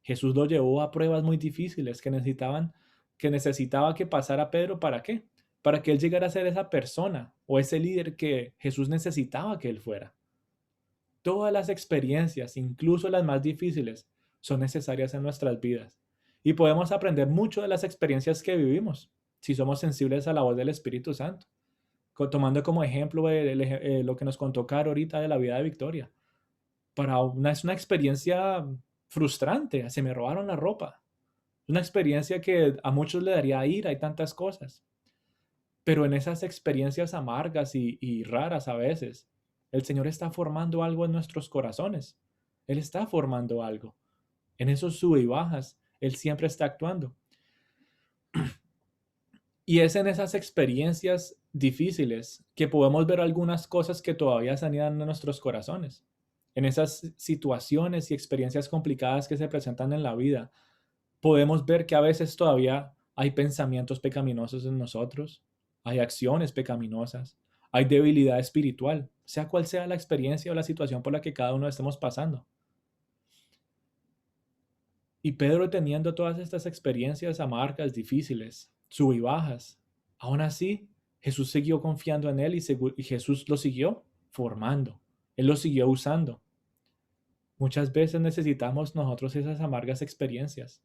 Jesús lo llevó a pruebas muy difíciles que necesitaba que pasara Pedro. ¿Para qué? Para que él llegara a ser esa persona o ese líder que Jesús necesitaba que él fuera. Todas las experiencias, incluso las más difíciles, son necesarias en nuestras vidas. Y podemos aprender mucho de las experiencias que vivimos si somos sensibles a la voz del Espíritu Santo. Tomando como ejemplo lo que nos contó Caro ahorita de la vida de Victoria. Es una experiencia frustrante, se me robaron la ropa. Una experiencia que a muchos le daría ira, hay tantas cosas. Pero en esas experiencias amargas y raras a veces, el Señor está formando algo en nuestros corazones. Él está formando algo. En esos sub y bajas, Él siempre está actuando. Y es en esas experiencias difíciles que podemos ver algunas cosas que todavía sanían en nuestros corazones. En esas situaciones y experiencias complicadas que se presentan en la vida, podemos ver que a veces todavía hay pensamientos pecaminosos en nosotros, hay acciones pecaminosas, hay debilidad espiritual, sea cual sea la experiencia o la situación por la que cada uno estemos pasando. Y Pedro, teniendo todas estas experiencias amargas, difíciles, sub y bajas, aún así Jesús siguió confiando en él y Jesús lo siguió formando. Él lo siguió usando. Muchas veces necesitamos nosotros esas amargas experiencias.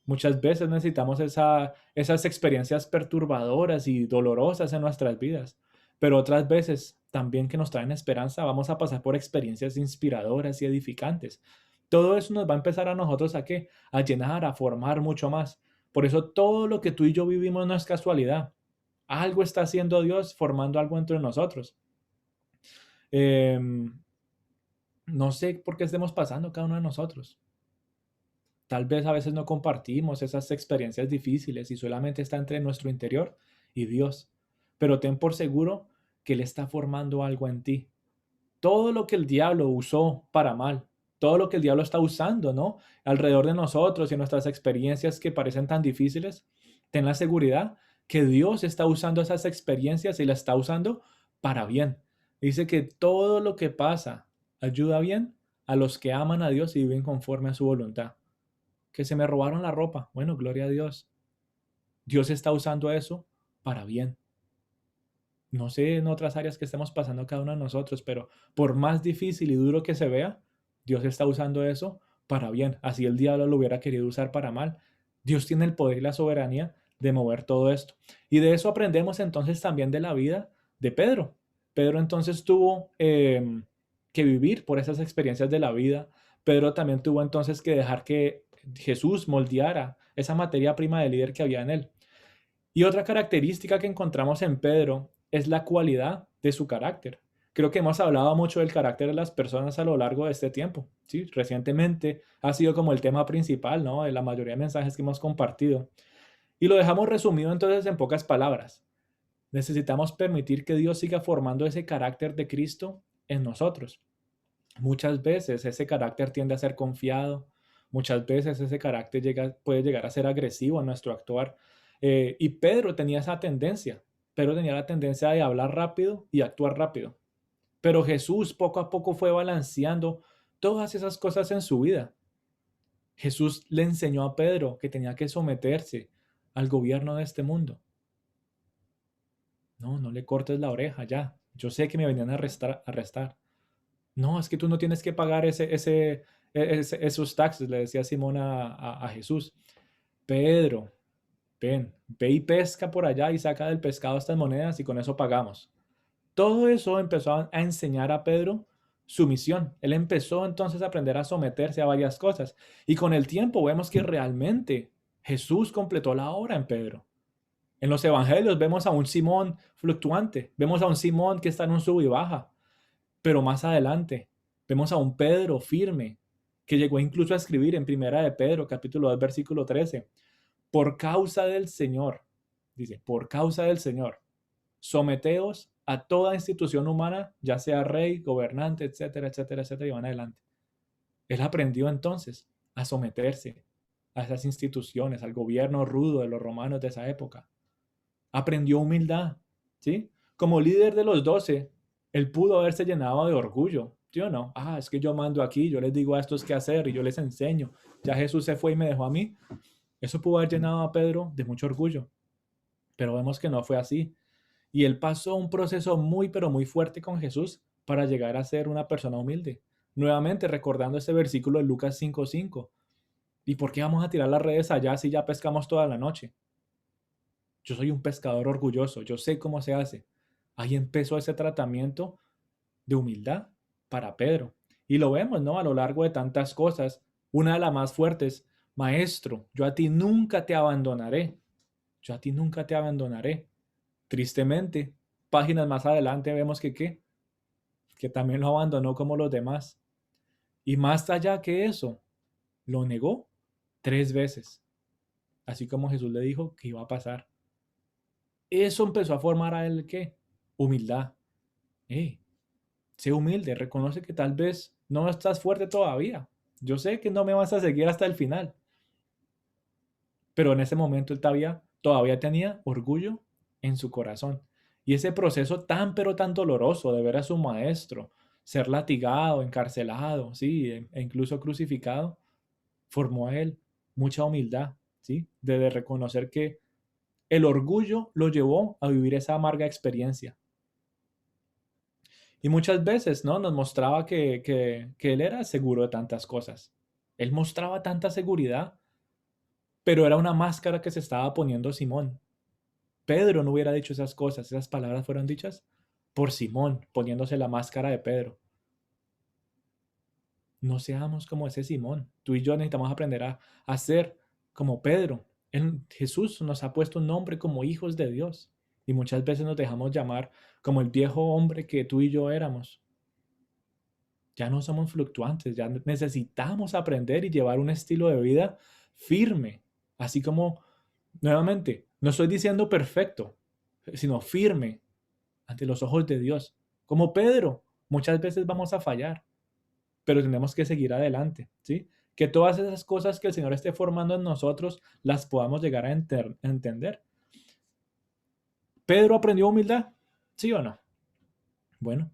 Muchas veces necesitamos esas experiencias perturbadoras y dolorosas en nuestras vidas. Pero otras veces también que nos traen esperanza, vamos a pasar por experiencias inspiradoras y edificantes. Todo eso nos va a empezar a nosotros ¿a qué? A llenar, a formar mucho más. Por eso todo lo que tú y yo vivimos no es casualidad. Algo está haciendo Dios formando algo entre nosotros. No sé por qué estemos pasando cada uno de nosotros. Tal vez a veces no compartimos esas experiencias difíciles y solamente está entre nuestro interior y Dios. Pero ten por seguro que Él está formando algo en ti. Todo lo que el diablo usó para mal, todo lo que el diablo está usando, ¿no? Alrededor de nosotros y nuestras experiencias que parecen tan difíciles, ten la seguridad que Dios está usando esas experiencias y las está usando para bien. Dice que todo lo que pasa ayuda bien a los que aman a Dios y viven conforme a su voluntad. Que se me robaron la ropa. Bueno, gloria a Dios. Dios está usando eso para bien. No sé en otras áreas que estemos pasando cada uno de nosotros, pero por más difícil y duro que se vea, Dios está usando eso para bien. Así el diablo lo hubiera querido usar para mal. Dios tiene el poder y la soberanía de mover todo esto. Y de eso aprendemos entonces también de la vida de Pedro. Pedro entonces tuvo que vivir por esas experiencias de la vida. Pedro también tuvo entonces que dejar que Jesús moldeara esa materia prima de líder que había en él. Y otra característica que encontramos en Pedro es la cualidad de su carácter. Creo que hemos hablado mucho del carácter de las personas a lo largo de este tiempo. ¿Sí? Recientemente ha sido como el tema principal, ¿no?, de la mayoría de mensajes que hemos compartido. Y lo dejamos resumido entonces en pocas palabras. Necesitamos permitir que Dios siga formando ese carácter de Cristo en nosotros. Muchas veces ese carácter tiende a ser confiado, muchas veces ese carácter puede llegar a ser agresivo en nuestro actuar. Y Pedro tenía esa tendencia. Pedro tenía la tendencia de hablar rápido y actuar rápido. Pero Jesús poco a poco fue balanceando todas esas cosas en su vida. Jesús le enseñó a Pedro que tenía que someterse al gobierno de este mundo. No, no le cortes la oreja ya. Yo sé que me venían a arrestar. No, es que tú no tienes que pagar esos taxes, le decía Simón a Jesús. Pedro, ven, ve y pesca por allá y saca del pescado estas monedas y con eso pagamos. Todo eso empezó a enseñar a Pedro su misión. Él empezó entonces a aprender a someterse a varias cosas. Y con el tiempo vemos que realmente Jesús completó la obra en Pedro. En los evangelios vemos a un Simón fluctuante, vemos a un Simón que está en un sub y baja, pero más adelante vemos a un Pedro firme que llegó incluso a escribir en Primera de Pedro, capítulo 2, versículo 13, por causa del Señor, dice, por causa del Señor, someteos a toda institución humana, ya sea rey, gobernante, etcétera, etcétera, etcétera, y van adelante. Él aprendió entonces a someterse a esas instituciones, al gobierno rudo de los romanos de esa época. Aprendió humildad, ¿sí? Como líder de los 12, él pudo haberse llenado de orgullo, ¿sí o no? Ah, es que yo mando aquí, yo les digo a estos qué hacer y yo les enseño. Ya Jesús se fue y me dejó a mí. Eso pudo haber llenado a Pedro de mucho orgullo, pero vemos que no fue así. Y él pasó un proceso muy, pero muy fuerte con Jesús para llegar a ser una persona humilde. Nuevamente recordando ese versículo de Lucas 5:5. ¿Y por qué vamos a tirar las redes allá si ya pescamos toda la noche? Yo soy un pescador orgulloso, yo sé cómo se hace. Ahí empezó ese tratamiento de humildad para Pedro. Y lo vemos, ¿no? A lo largo de tantas cosas. Una de las más fuertes, maestro, yo a ti nunca te abandonaré. Yo a ti nunca te abandonaré. Tristemente, páginas más adelante vemos que también lo abandonó como los demás. Y más allá que eso, lo negó 3 veces. Así como Jesús le dijo que iba a pasar. Eso empezó a formar a él, ¿qué? Humildad. Sé humilde, reconoce que tal vez no estás fuerte todavía. Yo sé que no me vas a seguir hasta el final. Pero en ese momento él todavía tenía orgullo en su corazón. Y ese proceso tan pero tan doloroso de ver a su maestro ser latigado, encarcelado, ¿sí? E incluso crucificado, formó a él mucha humildad, ¿sí? De reconocer que el orgullo lo llevó a vivir esa amarga experiencia. Y muchas veces, ¿no?, nos mostraba que él era seguro de tantas cosas. Él mostraba tanta seguridad, pero era una máscara que se estaba poniendo Simón. Pedro no hubiera dicho esas cosas, esas palabras fueron dichas por Simón, poniéndose la máscara de Pedro. No seamos como ese Simón. Tú y yo necesitamos aprender a ser como Pedro. Jesús nos ha puesto un nombre como hijos de Dios. Y muchas veces nos dejamos llamar como el viejo hombre que tú y yo éramos. Ya no somos fluctuantes, ya necesitamos aprender y llevar un estilo de vida firme. Así como, nuevamente, no estoy diciendo perfecto, sino firme ante los ojos de Dios. Como Pedro, muchas veces vamos a fallar, pero tenemos que seguir adelante, ¿sí? Que todas esas cosas que el Señor esté formando en nosotros las podamos llegar a entender. ¿Pedro aprendió humildad? ¿Sí o no? Bueno,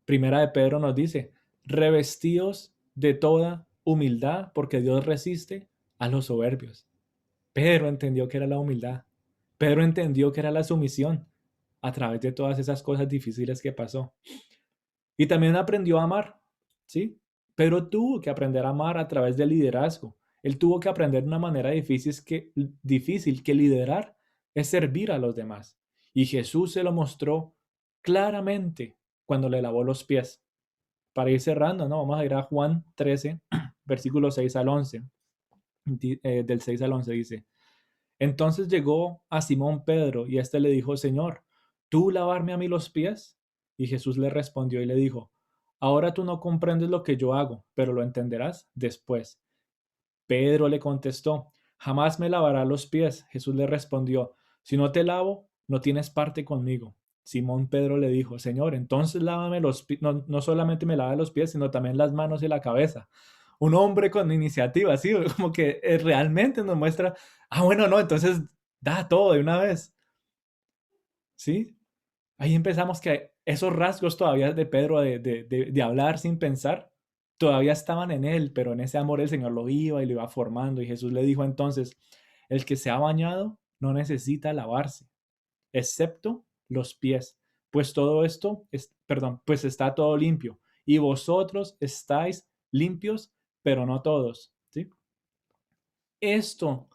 Primera de Pedro nos dice, revestidos de toda humildad, porque Dios resiste a los soberbios. Pedro entendió que era la humildad. Pedro entendió que era la sumisión a través de todas esas cosas difíciles que pasó. Y también aprendió a amar, ¿sí? Pedro tuvo que aprender a amar a través del liderazgo. Él tuvo que aprender de una manera difícil que liderar es servir a los demás. Y Jesús se lo mostró claramente cuando le lavó los pies. Para ir cerrando, ¿no? Vamos a ir a Juan 13, versículos 6 al 11. Del 6 al 11 dice: entonces llegó a Simón Pedro y éste le dijo: Señor, ¿tú lavarme a mí los pies? Y Jesús le respondió y le dijo: ahora tú no comprendes lo que yo hago, pero lo entenderás después. Pedro le contestó: jamás me lavarás los pies. Jesús le respondió: si no te lavo, no tienes parte conmigo. Simón Pedro le dijo: Señor, entonces lávame los pies, no, no solamente me lava los pies, sino también las manos y la cabeza. Un hombre con iniciativa, así como que realmente nos muestra, bueno, no, entonces da todo de una vez, ¿sí? Ahí empezamos que esos rasgos todavía de Pedro de hablar sin pensar, todavía estaban en él, pero en ese amor el Señor lo iba y lo iba formando. Y Jesús le dijo entonces: el que se ha bañado no necesita lavarse, excepto los pies, pues todo esto es, perdón, pues está todo limpio. Y vosotros estáis limpios, pero no todos, ¿sí? Esto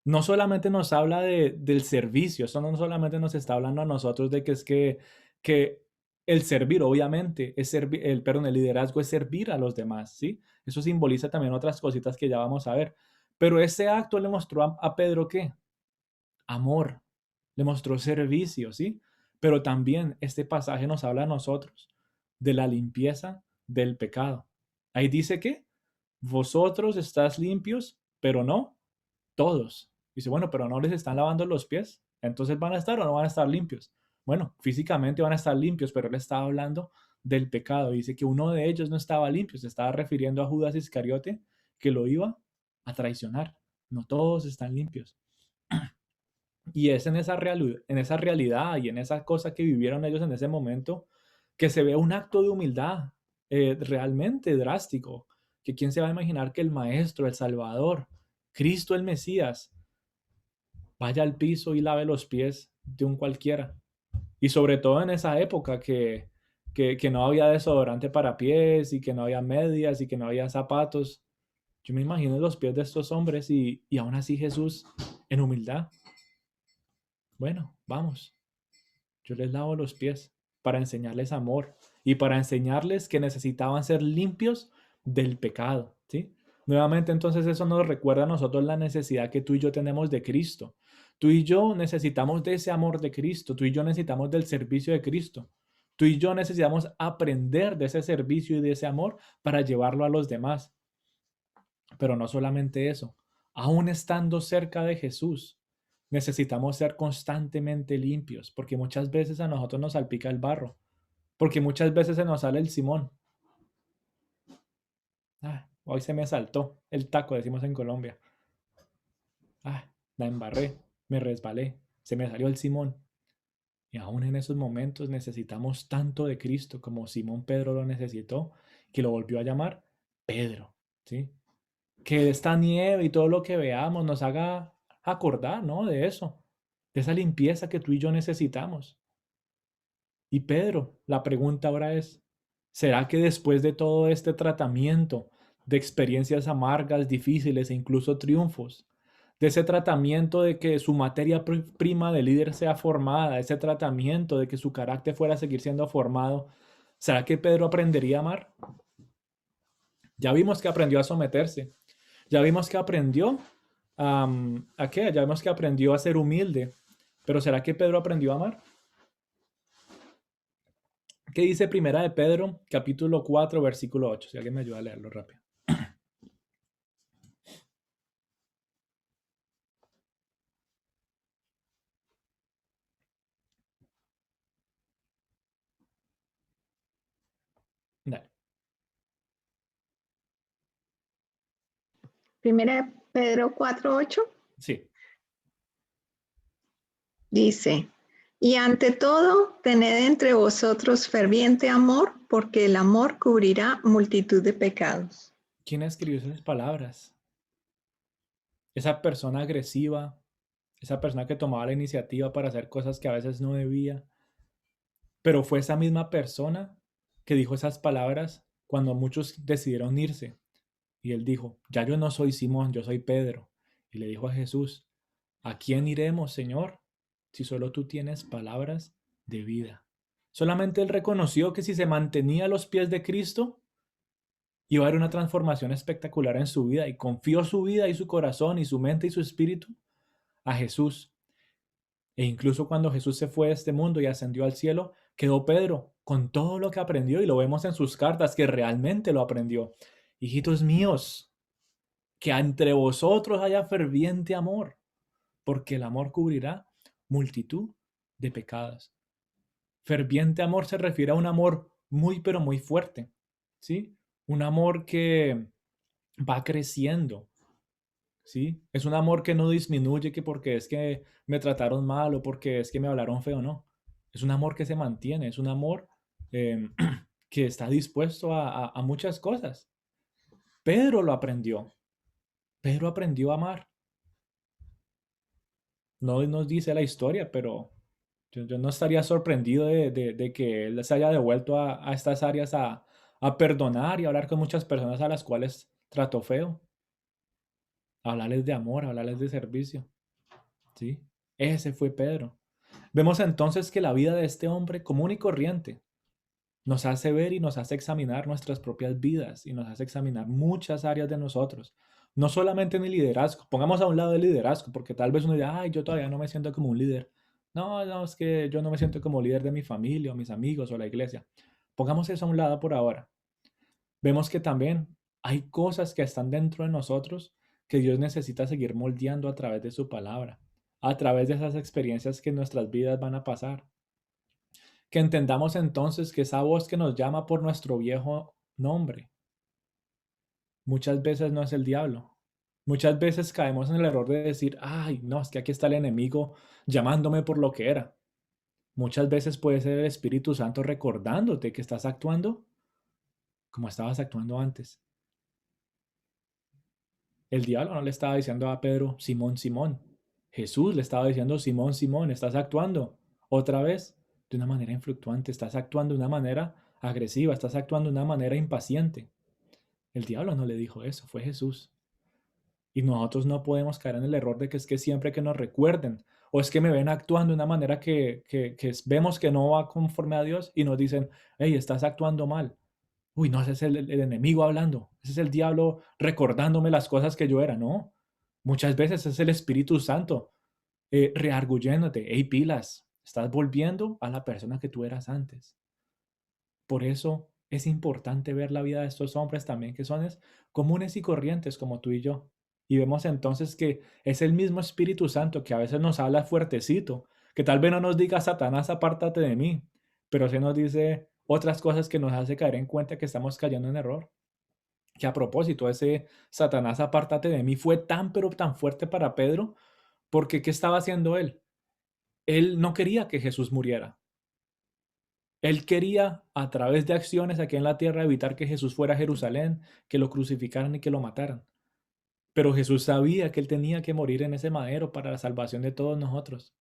no solamente nos habla del servicio, esto no solamente nos está hablando a nosotros de que es que el servir, obviamente, es servir, el liderazgo es servir a los demás, ¿sí? Eso simboliza también otras cositas que ya vamos a ver. Pero ese acto le mostró a Pedro, ¿qué? Amor, le mostró servicio, ¿sí? Pero también este pasaje nos habla a nosotros de la limpieza del pecado. Ahí dice que vosotros estás limpios, pero no todos. Dice, bueno, pero no les están lavando los pies, entonces ¿van a estar o no van a estar limpios? Bueno, físicamente van a estar limpios, pero él estaba hablando del pecado. Dice que uno de ellos no estaba limpio, se estaba refiriendo a Judas Iscariote, que lo iba a traicionar. No todos están limpios. Y es en esa realidad y en esa cosa que vivieron ellos en ese momento que se ve un acto de humildad realmente drástico. Que quién se va a imaginar que el Maestro, el Salvador, Cristo el Mesías, vaya al piso y lave los pies de un cualquiera. Y sobre todo en esa época que no había desodorante para pies y que no había medias y que no había zapatos. Yo me imagino los pies de estos hombres y aún así Jesús en humildad. Bueno, vamos. Yo les lavo los pies para enseñarles amor y para enseñarles que necesitaban ser limpios del pecado, ¿sí? Nuevamente, entonces eso nos recuerda a nosotros la necesidad que tú y yo tenemos de Cristo. Tú y yo necesitamos de ese amor de Cristo. Tú y yo necesitamos del servicio de Cristo. Tú y yo necesitamos aprender de ese servicio y de ese amor para llevarlo a los demás. Pero no solamente eso, aún estando cerca de Jesús, necesitamos ser constantemente limpios, porque muchas veces a nosotros nos salpica el barro, porque muchas veces se nos sale el simón. Hoy se me saltó el taco, decimos en Colombia. La embarré, me resbalé, se me salió el simón. Y aún en esos momentos necesitamos tanto de Cristo como Simón Pedro lo necesitó, que lo volvió a llamar Pedro, ¿sí? Que esta nieve y todo lo que veamos nos haga acordar, ¿no? De eso, de esa limpieza que tú y yo necesitamos. Y Pedro, la pregunta ahora es, ¿será que después de todo este tratamiento de experiencias amargas, difíciles e incluso triunfos, de ese tratamiento de que su materia prima de líder sea formada, ese tratamiento de que su carácter fuera a seguir siendo formado, ¿será que Pedro aprendería a amar? Ya vimos que aprendió a someterse. Ya vimos que aprendió ¿a qué? Ya vimos que aprendió a ser humilde. Pero ¿será que Pedro aprendió a amar? ¿Qué dice Primera de Pedro, capítulo 4, versículo 8? Si alguien me ayuda a leerlo rápido. Dale. Primera de Pedro 4:8 Sí. dice, y ante todo, tened entre vosotros ferviente amor, porque el amor cubrirá multitud de pecados. ¿Quién escribió esas palabras? Esa persona agresiva, esa persona que tomaba la iniciativa para hacer cosas que a veces no debía. Pero fue esa misma persona que dijo esas palabras cuando muchos decidieron irse. Y él dijo, ya yo no soy Simón, yo soy Pedro. Y le dijo a Jesús, ¿a quién iremos, Señor? Si solo tú tienes palabras de vida. Solamente él reconoció que si se mantenía a los pies de Cristo, iba a haber una transformación espectacular en su vida y confió su vida y su corazón y su mente y su espíritu a Jesús. E incluso cuando Jesús se fue de este mundo y ascendió al cielo, quedó Pedro con todo lo que aprendió y lo vemos en sus cartas que realmente lo aprendió. Hijitos míos, que entre vosotros haya ferviente amor, porque el amor cubrirá multitud de pecados. Ferviente amor se refiere a un amor muy, pero muy fuerte, ¿sí? Un amor que va creciendo, ¿sí? Es un amor que no disminuye que porque es que me trataron mal o porque es que me hablaron feo, no. Es un amor que se mantiene, es un amor eh, que está dispuesto a muchas cosas. Pedro lo aprendió. Pedro aprendió a amar. No nos dice la historia, pero yo no estaría sorprendido de que él se haya devuelto a estas áreas a perdonar y hablar con muchas personas a las cuales trató feo. Hablarles de amor, hablarles de servicio. ¿Sí? Ese fue Pedro. Vemos entonces que la vida de este hombre común y corriente nos hace ver y nos hace examinar nuestras propias vidas y nos hace examinar muchas áreas de nosotros. No solamente en el liderazgo. Pongamos a un lado el liderazgo, porque tal vez uno diga, ay, yo todavía no me siento como un líder. No, no, es que yo no me siento como líder de mi familia o mis amigos o la iglesia. Pongamos eso a un lado por ahora. Vemos que también hay cosas que están dentro de nosotros que Dios necesita seguir moldeando a través de su palabra, a través de esas experiencias que en nuestras vidas van a pasar. Que entendamos entonces que esa voz que nos llama por nuestro viejo nombre muchas veces no es el diablo. Muchas veces caemos en el error de decir, ay, no, es que aquí está el enemigo llamándome por lo que era. Muchas veces puede ser el Espíritu Santo recordándote que estás actuando como estabas actuando antes. El diablo no le estaba diciendo a Pedro, Simón, Simón. Jesús le estaba diciendo, Simón, Simón, estás actuando otra vez de una manera influctuante, estás actuando de una manera agresiva, estás actuando de una manera impaciente. El diablo no le dijo eso, fue Jesús. Y nosotros no podemos caer en el error de que es que siempre que nos recuerden, o es que me ven actuando de una manera que vemos que no va conforme a Dios y nos dicen, hey, estás actuando mal. Uy, no, ese es el enemigo hablando, ese es el diablo recordándome las cosas que yo era, no. Muchas veces es el Espíritu Santo rearguyéndote, hey, pilas, estás volviendo a la persona que tú eras antes. Por eso es importante ver la vida de estos hombres también que son comunes y corrientes como tú y yo. Y vemos entonces que es el mismo Espíritu Santo que a veces nos habla fuertecito, que tal vez no nos diga, Satanás, apártate de mí, pero se nos dice otras cosas que nos hace caer en cuenta que estamos cayendo en error. Que a propósito, ese Satanás, apártate de mí, fue tan pero tan fuerte para Pedro, porque ¿qué estaba haciendo él? Él no quería que Jesús muriera. Él quería, a través de acciones aquí en la tierra, evitar que Jesús fuera a Jerusalén, que lo crucificaran y que lo mataran. Pero Jesús sabía que él tenía que morir en ese madero para la salvación de todos nosotros.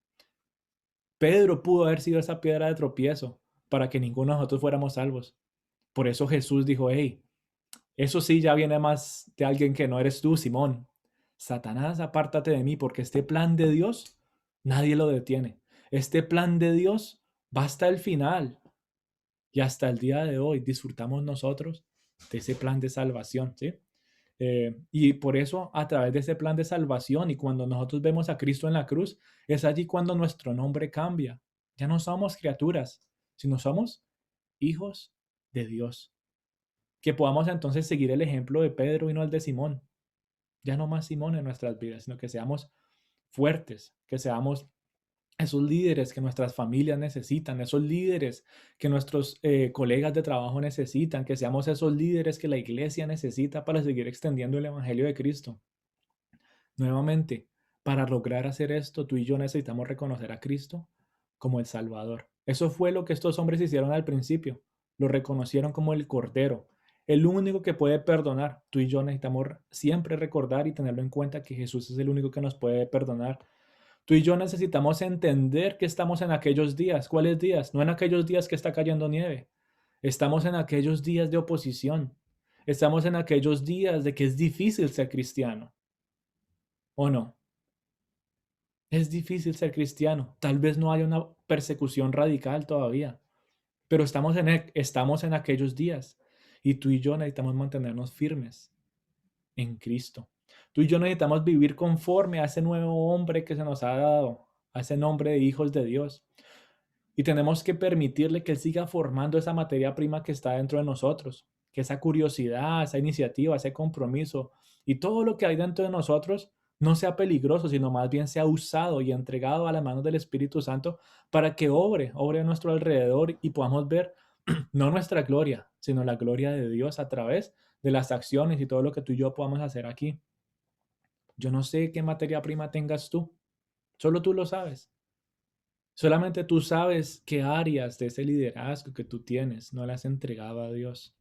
Pedro pudo haber sido esa piedra de tropiezo para que ninguno de nosotros fuéramos salvos. Por eso Jesús dijo, hey, eso sí ya viene más de alguien que no eres tú, Simón. Satanás, apártate de mí, porque este plan de Dios, nadie lo detiene. Este plan de Dios va hasta el final. Y hasta el día de hoy disfrutamos nosotros de ese plan de salvación, ¿sí? Y por eso a través de ese plan de salvación y cuando nosotros vemos a Cristo en la cruz, es allí cuando nuestro nombre cambia. Ya no somos criaturas, sino somos hijos de Dios. Que podamos entonces seguir el ejemplo de Pedro y no el de Simón. Ya no más Simón en nuestras vidas, sino que seamos fuertes, que seamos esos líderes que nuestras familias necesitan, esos líderes que nuestros colegas de trabajo necesitan, que seamos esos líderes que la iglesia necesita para seguir extendiendo el Evangelio de Cristo. Nuevamente, para lograr hacer esto, tú y yo necesitamos reconocer a Cristo como el Salvador. Eso fue lo que estos hombres hicieron al principio. Lo reconocieron como el Cordero, el único que puede perdonar. Tú y yo necesitamos siempre recordar y tenerlo en cuenta que Jesús es el único que nos puede perdonar. Tú y yo necesitamos entender que estamos en aquellos días. ¿Cuáles días? No en aquellos días que está cayendo nieve. Estamos en aquellos días de oposición. Estamos en aquellos días de que es difícil ser cristiano. ¿O no? Es difícil ser cristiano. Tal vez no haya una persecución radical todavía. Pero estamos en aquellos días y tú y yo necesitamos mantenernos firmes en Cristo. Tú y yo necesitamos vivir conforme a ese nuevo hombre que se nos ha dado, a ese nombre de hijos de Dios. Y tenemos que permitirle que Él siga formando esa materia prima que está dentro de nosotros, que esa curiosidad, esa iniciativa, ese compromiso y todo lo que hay dentro de nosotros no sea peligroso, sino más bien sea usado y entregado a las manos del Espíritu Santo para que obre a nuestro alrededor y podamos ver no nuestra gloria, sino la gloria de Dios a través de las acciones y todo lo que tú y yo podamos hacer aquí. Yo no sé qué materia prima tengas tú, solo tú lo sabes. Solamente tú sabes qué áreas de ese liderazgo que tú tienes no las has entregado a Dios.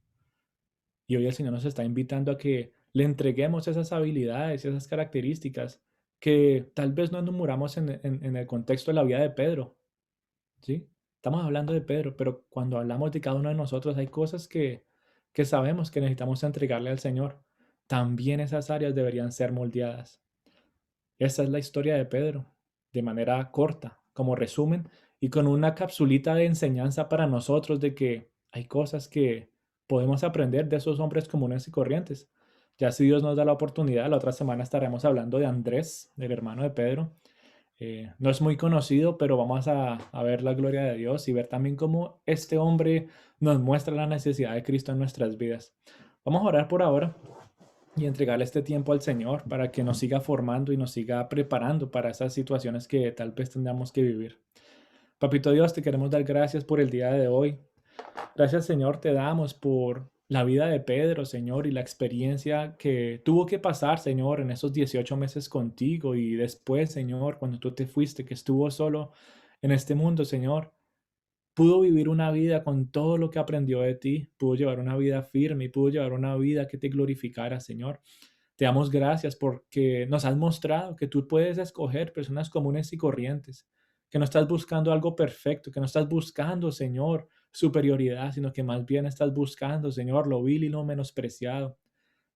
Y hoy el Señor nos está invitando a que le entreguemos esas habilidades, esas características que tal vez no enumoramos en el contexto de la vida de Pedro. ¿Sí? Estamos hablando de Pedro, pero cuando hablamos de cada uno de nosotros hay cosas que sabemos que necesitamos entregarle al Señor. También esas áreas deberían ser moldeadas. Esta es la historia de Pedro, de manera corta, como resumen, y con una capsulita de enseñanza para nosotros de que hay cosas que podemos aprender de esos hombres comunes y corrientes. Ya si Dios nos da la oportunidad, la otra semana estaremos hablando de Andrés, el hermano de Pedro. No es muy conocido, pero vamos a ver la gloria de Dios y ver también cómo este hombre nos muestra la necesidad de Cristo en nuestras vidas. Vamos a orar por ahora y entregarle este tiempo al Señor para que nos siga formando y nos siga preparando para esas situaciones que tal vez tengamos que vivir. Papito Dios, te queremos dar gracias por el día de hoy. Gracias, Señor, te damos por la vida de Pedro, Señor, y la experiencia que tuvo que pasar, Señor, en esos 18 meses contigo y después, Señor, cuando tú te fuiste, que estuvo solo en este mundo, Señor. Pudo vivir una vida con todo lo que aprendió de ti, pudo llevar una vida firme y pudo llevar una vida que te glorificara, Señor. Te damos gracias porque nos has mostrado que tú puedes escoger personas comunes y corrientes, que no estás buscando algo perfecto, que no estás buscando, Señor, superioridad, sino que más bien estás buscando, Señor, lo vil y lo menospreciado.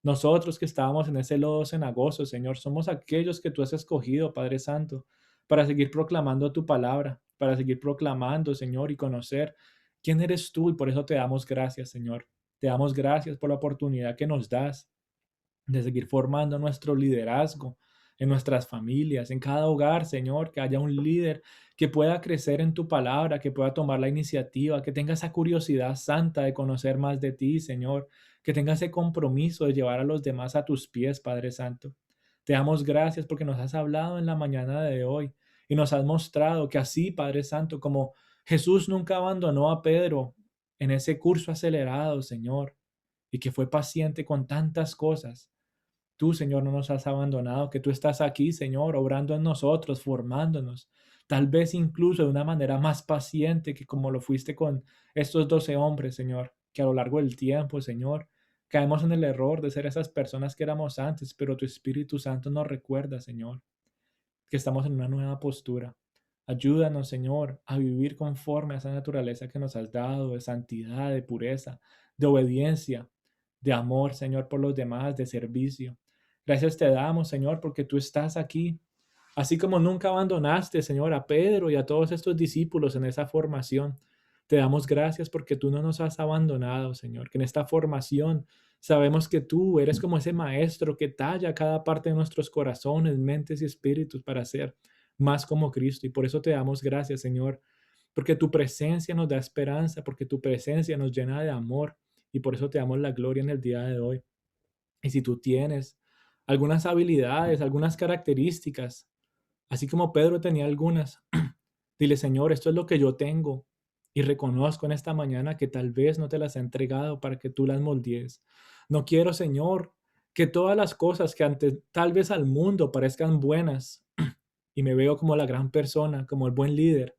Nosotros que estábamos en ese lodo cenagoso, Señor, somos aquellos que tú has escogido, Padre Santo, para seguir proclamando tu palabra, para seguir proclamando, Señor, y conocer quién eres tú. Y por eso te damos gracias, Señor. Te damos gracias por la oportunidad que nos das de seguir formando nuestro liderazgo en nuestras familias, en cada hogar, Señor, que haya un líder que pueda crecer en tu palabra, que pueda tomar la iniciativa, que tenga esa curiosidad santa de conocer más de ti, Señor, que tenga ese compromiso de llevar a los demás a tus pies, Padre Santo. Te damos gracias porque nos has hablado en la mañana de hoy y nos has mostrado que así, Padre Santo, como Jesús nunca abandonó a Pedro en ese curso acelerado, Señor, y que fue paciente con tantas cosas. Tú, Señor, no nos has abandonado, que tú estás aquí, Señor, obrando en nosotros, formándonos, tal vez incluso de una manera más paciente que como lo fuiste con estos 12 hombres, Señor, que a lo largo del tiempo, Señor, caemos en el error de ser esas personas que éramos antes, pero tu Espíritu Santo nos recuerda, Señor, que estamos en una nueva postura. Ayúdanos, Señor, a vivir conforme a esa naturaleza que nos has dado, de santidad, de pureza, de obediencia, de amor, Señor, por los demás, de servicio. Gracias te damos, Señor, porque tú estás aquí. Así como nunca abandonaste, Señor, a Pedro y a todos estos discípulos en esa formación. Te damos gracias porque tú no nos has abandonado, Señor, que en esta formación sabemos que tú eres como ese maestro que talla cada parte de nuestros corazones, mentes y espíritus para ser más como Cristo. Y por eso te damos gracias, Señor, porque tu presencia nos da esperanza, porque tu presencia nos llena de amor. Y por eso te damos la gloria en el día de hoy. Y si tú tienes algunas habilidades, algunas características, así como Pedro tenía algunas, dile, Señor, esto es lo que yo tengo. Y reconozco en esta mañana que tal vez no te las he entregado para que tú las moldees. No quiero, Señor, que todas las cosas que ante tal vez al mundo parezcan buenas y me veo como la gran persona, como el buen líder,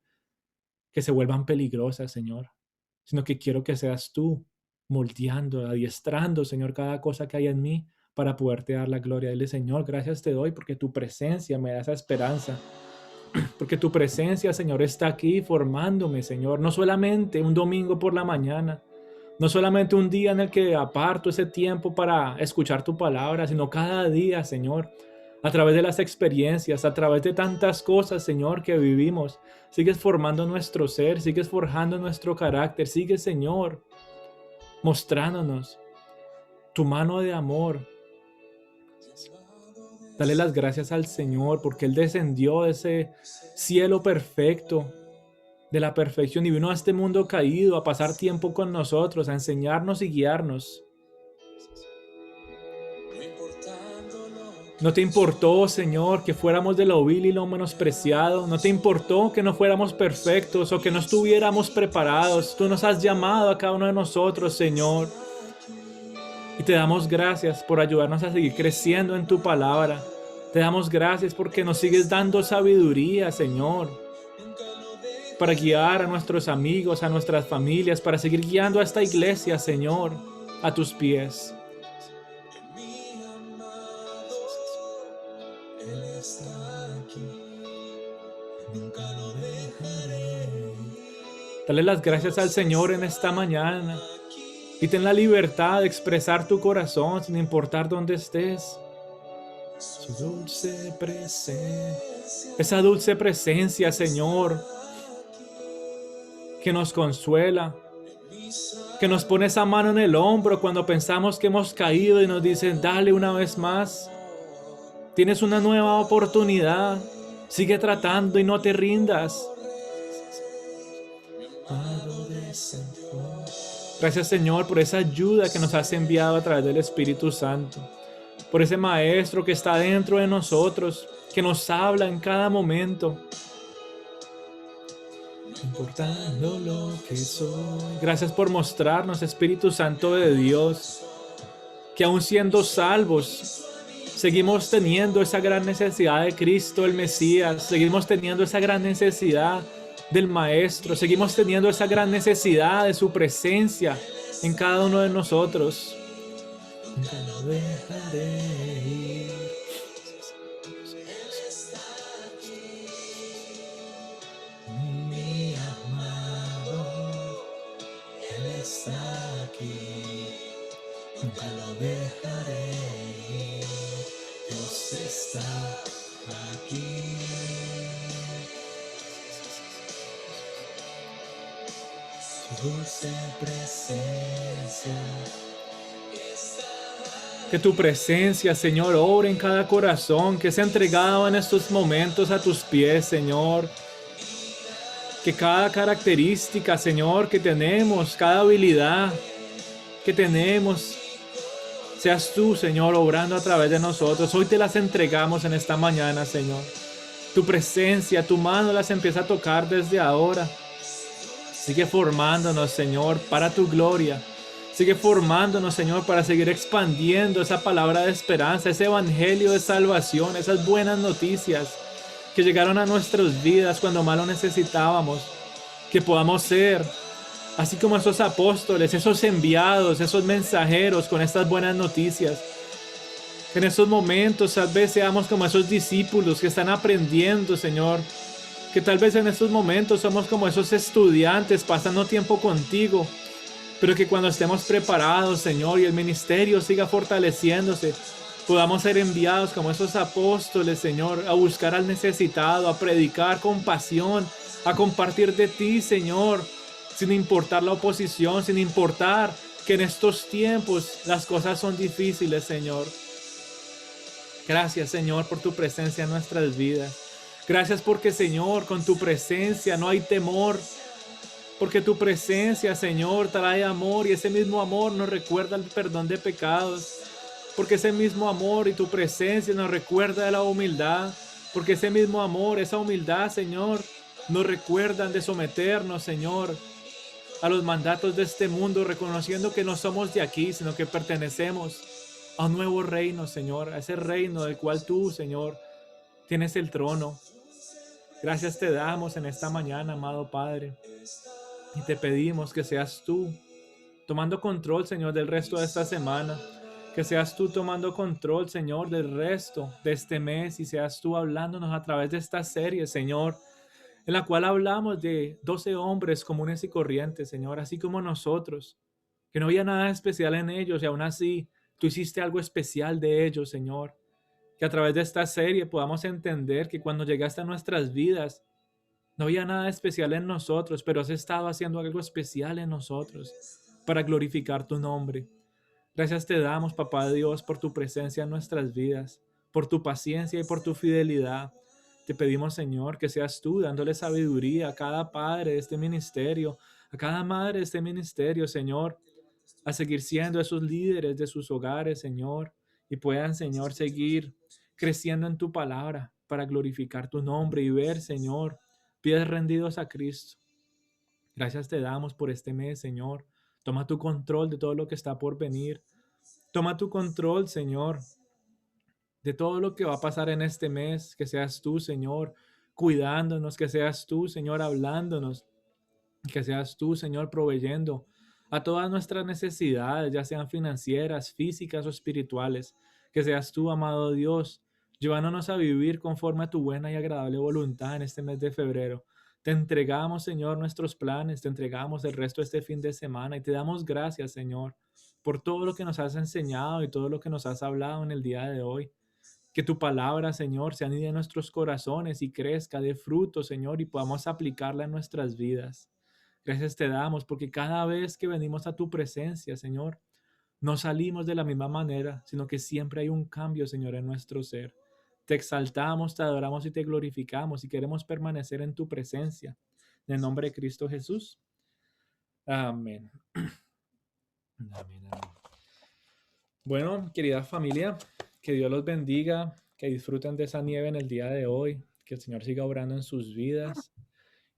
que se vuelvan peligrosas, Señor, sino que quiero que seas tú moldeando, adiestrando, Señor, cada cosa que hay en mí para poderte dar la gloria. Dile, Señor, gracias te doy porque tu presencia me da esa esperanza. Porque tu presencia, Señor, está aquí formándome, Señor. No solamente un domingo por la mañana, no solamente un día en el que aparto ese tiempo para escuchar tu palabra, sino cada día, Señor, A través de las experiencias, a través de tantas cosas, Señor, que vivimos, sigues formando nuestro ser, sigues forjando nuestro carácter, sigues, Señor, mostrándonos tu mano de amor. Dale las gracias al Señor porque Él descendió de ese cielo perfecto, de la perfección, y vino a este mundo caído a pasar tiempo con nosotros, a enseñarnos y guiarnos. No te importó, Señor, que fuéramos de lo vil y lo menospreciado. No te importó que no fuéramos perfectos o que no estuviéramos preparados. Tú nos has llamado a cada uno de nosotros, Señor. Y te damos gracias por ayudarnos a seguir creciendo en tu palabra. Te damos gracias porque nos sigues dando sabiduría, Señor, para guiar a nuestros amigos, a nuestras familias, para seguir guiando a esta iglesia, Señor, a tus pies. Dale las gracias al Señor en esta mañana y ten la libertad de expresar tu corazón sin importar dónde estés. Su dulce presencia, esa dulce presencia, Señor, que nos consuela, que nos pone esa mano en el hombro cuando pensamos que hemos caído y nos dicen, dale una vez más. Tienes una nueva oportunidad. Sigue tratando y no te rindas. Gracias, Señor, por esa ayuda que nos has enviado a través del Espíritu Santo. Por ese Maestro que está dentro de nosotros, que nos habla en cada momento. Importando lo que soy. Gracias por mostrarnos, Espíritu Santo de Dios, que aún siendo salvos, seguimos teniendo esa gran necesidad de Cristo, el Mesías. Seguimos teniendo esa gran necesidad del Maestro. Seguimos teniendo esa gran necesidad de su presencia en cada uno de nosotros. Nunca lo dejaré ir. Mi amado, Él está aquí. Nunca lo dejaré ir. Dios está aquí. Su dulce presencia. Que tu presencia, Señor, obre en cada corazón que se ha entregado en estos momentos a tus pies, Señor. Que cada característica, Señor, que tenemos, cada habilidad que tenemos, seas tú, Señor, obrando a través de nosotros. Hoy te las entregamos en esta mañana, Señor. Tu presencia, tu mano las empieza a tocar desde ahora. Sigue formándonos, Señor, para tu gloria. Sigue formándonos, Señor, para seguir expandiendo esa palabra de esperanza, ese evangelio de salvación, esas buenas noticias que llegaron a nuestras vidas cuando más lo necesitábamos. Que podamos ser, así como esos apóstoles, esos enviados, esos mensajeros con estas buenas noticias. Que en estos momentos tal vez seamos como esos discípulos que están aprendiendo, Señor. Que tal vez en estos momentos somos como esos estudiantes pasando tiempo contigo. Pero que cuando estemos preparados, Señor, y el ministerio siga fortaleciéndose, podamos ser enviados como esos apóstoles, Señor, a buscar al necesitado, a predicar con pasión, a compartir de ti, Señor, sin importar la oposición, sin importar que en estos tiempos las cosas son difíciles, Señor. Gracias, Señor, por tu presencia en nuestras vidas. Gracias porque, Señor, con tu presencia no hay temor. Porque tu presencia, Señor, trae amor y ese mismo amor nos recuerda el perdón de pecados. Porque ese mismo amor y tu presencia nos recuerda de la humildad. Porque ese mismo amor, esa humildad, Señor, nos recuerdan de someternos, Señor, a los mandatos de este mundo, reconociendo que no somos de aquí, sino que pertenecemos a un nuevo reino, Señor, a ese reino del cual tú, Señor, tienes el trono. Gracias te damos en esta mañana, amado Padre. Y te pedimos que seas tú tomando control, Señor, del resto de esta semana. Que seas tú tomando control, Señor, del resto de este mes. Y seas tú hablándonos a través de esta serie, Señor, en la cual hablamos de 12 hombres comunes y corrientes, Señor, así como nosotros. Que no había nada especial en ellos y aún así tú hiciste algo especial de ellos, Señor. Que a través de esta serie podamos entender que cuando llegaste a nuestras vidas, no había nada especial en nosotros, pero has estado haciendo algo especial en nosotros para glorificar tu nombre. Gracias te damos, Papá Dios, por tu presencia en nuestras vidas, por tu paciencia y por tu fidelidad. Te pedimos, Señor, que seas tú dándole sabiduría a cada padre de este ministerio, a cada madre de este ministerio, Señor, a seguir siendo esos líderes de sus hogares, Señor, y puedan, Señor, seguir creciendo en tu palabra para glorificar tu nombre y ver, Señor, pies rendidos a Cristo. Gracias te damos por este mes, Señor. Toma tu control de todo lo que está por venir. Toma tu control, Señor, de todo lo que va a pasar en este mes. Que seas tú, Señor, cuidándonos. Que seas tú, Señor, hablándonos. Que seas tú, Señor, proveyendo a todas nuestras necesidades, ya sean financieras, físicas o espirituales. Que seas tú, amado Dios, llevándonos a vivir conforme a tu buena y agradable voluntad en este mes de febrero. Te entregamos, Señor, nuestros planes, te entregamos el resto de este fin de semana y te damos gracias, Señor, por todo lo que nos has enseñado y todo lo que nos has hablado en el día de hoy. Que tu palabra, Señor, se anide en nuestros corazones y crezca de fruto, Señor, y podamos aplicarla en nuestras vidas. Gracias te damos porque cada vez que venimos a tu presencia, Señor, no salimos de la misma manera, sino que siempre hay un cambio, Señor, en nuestro ser. Te exaltamos, te adoramos y te glorificamos y queremos permanecer en tu presencia. En el nombre de Cristo Jesús. Amén. Amén, amén. Bueno, querida familia, que Dios los bendiga, que disfruten de esa nieve en el día de hoy, que el Señor siga obrando en sus vidas.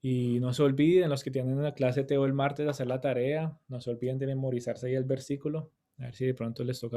Y no se olviden, los que tienen la clase Teo el martes, de hacer la tarea. No se olviden de memorizarse ahí el versículo. A ver si de pronto les toca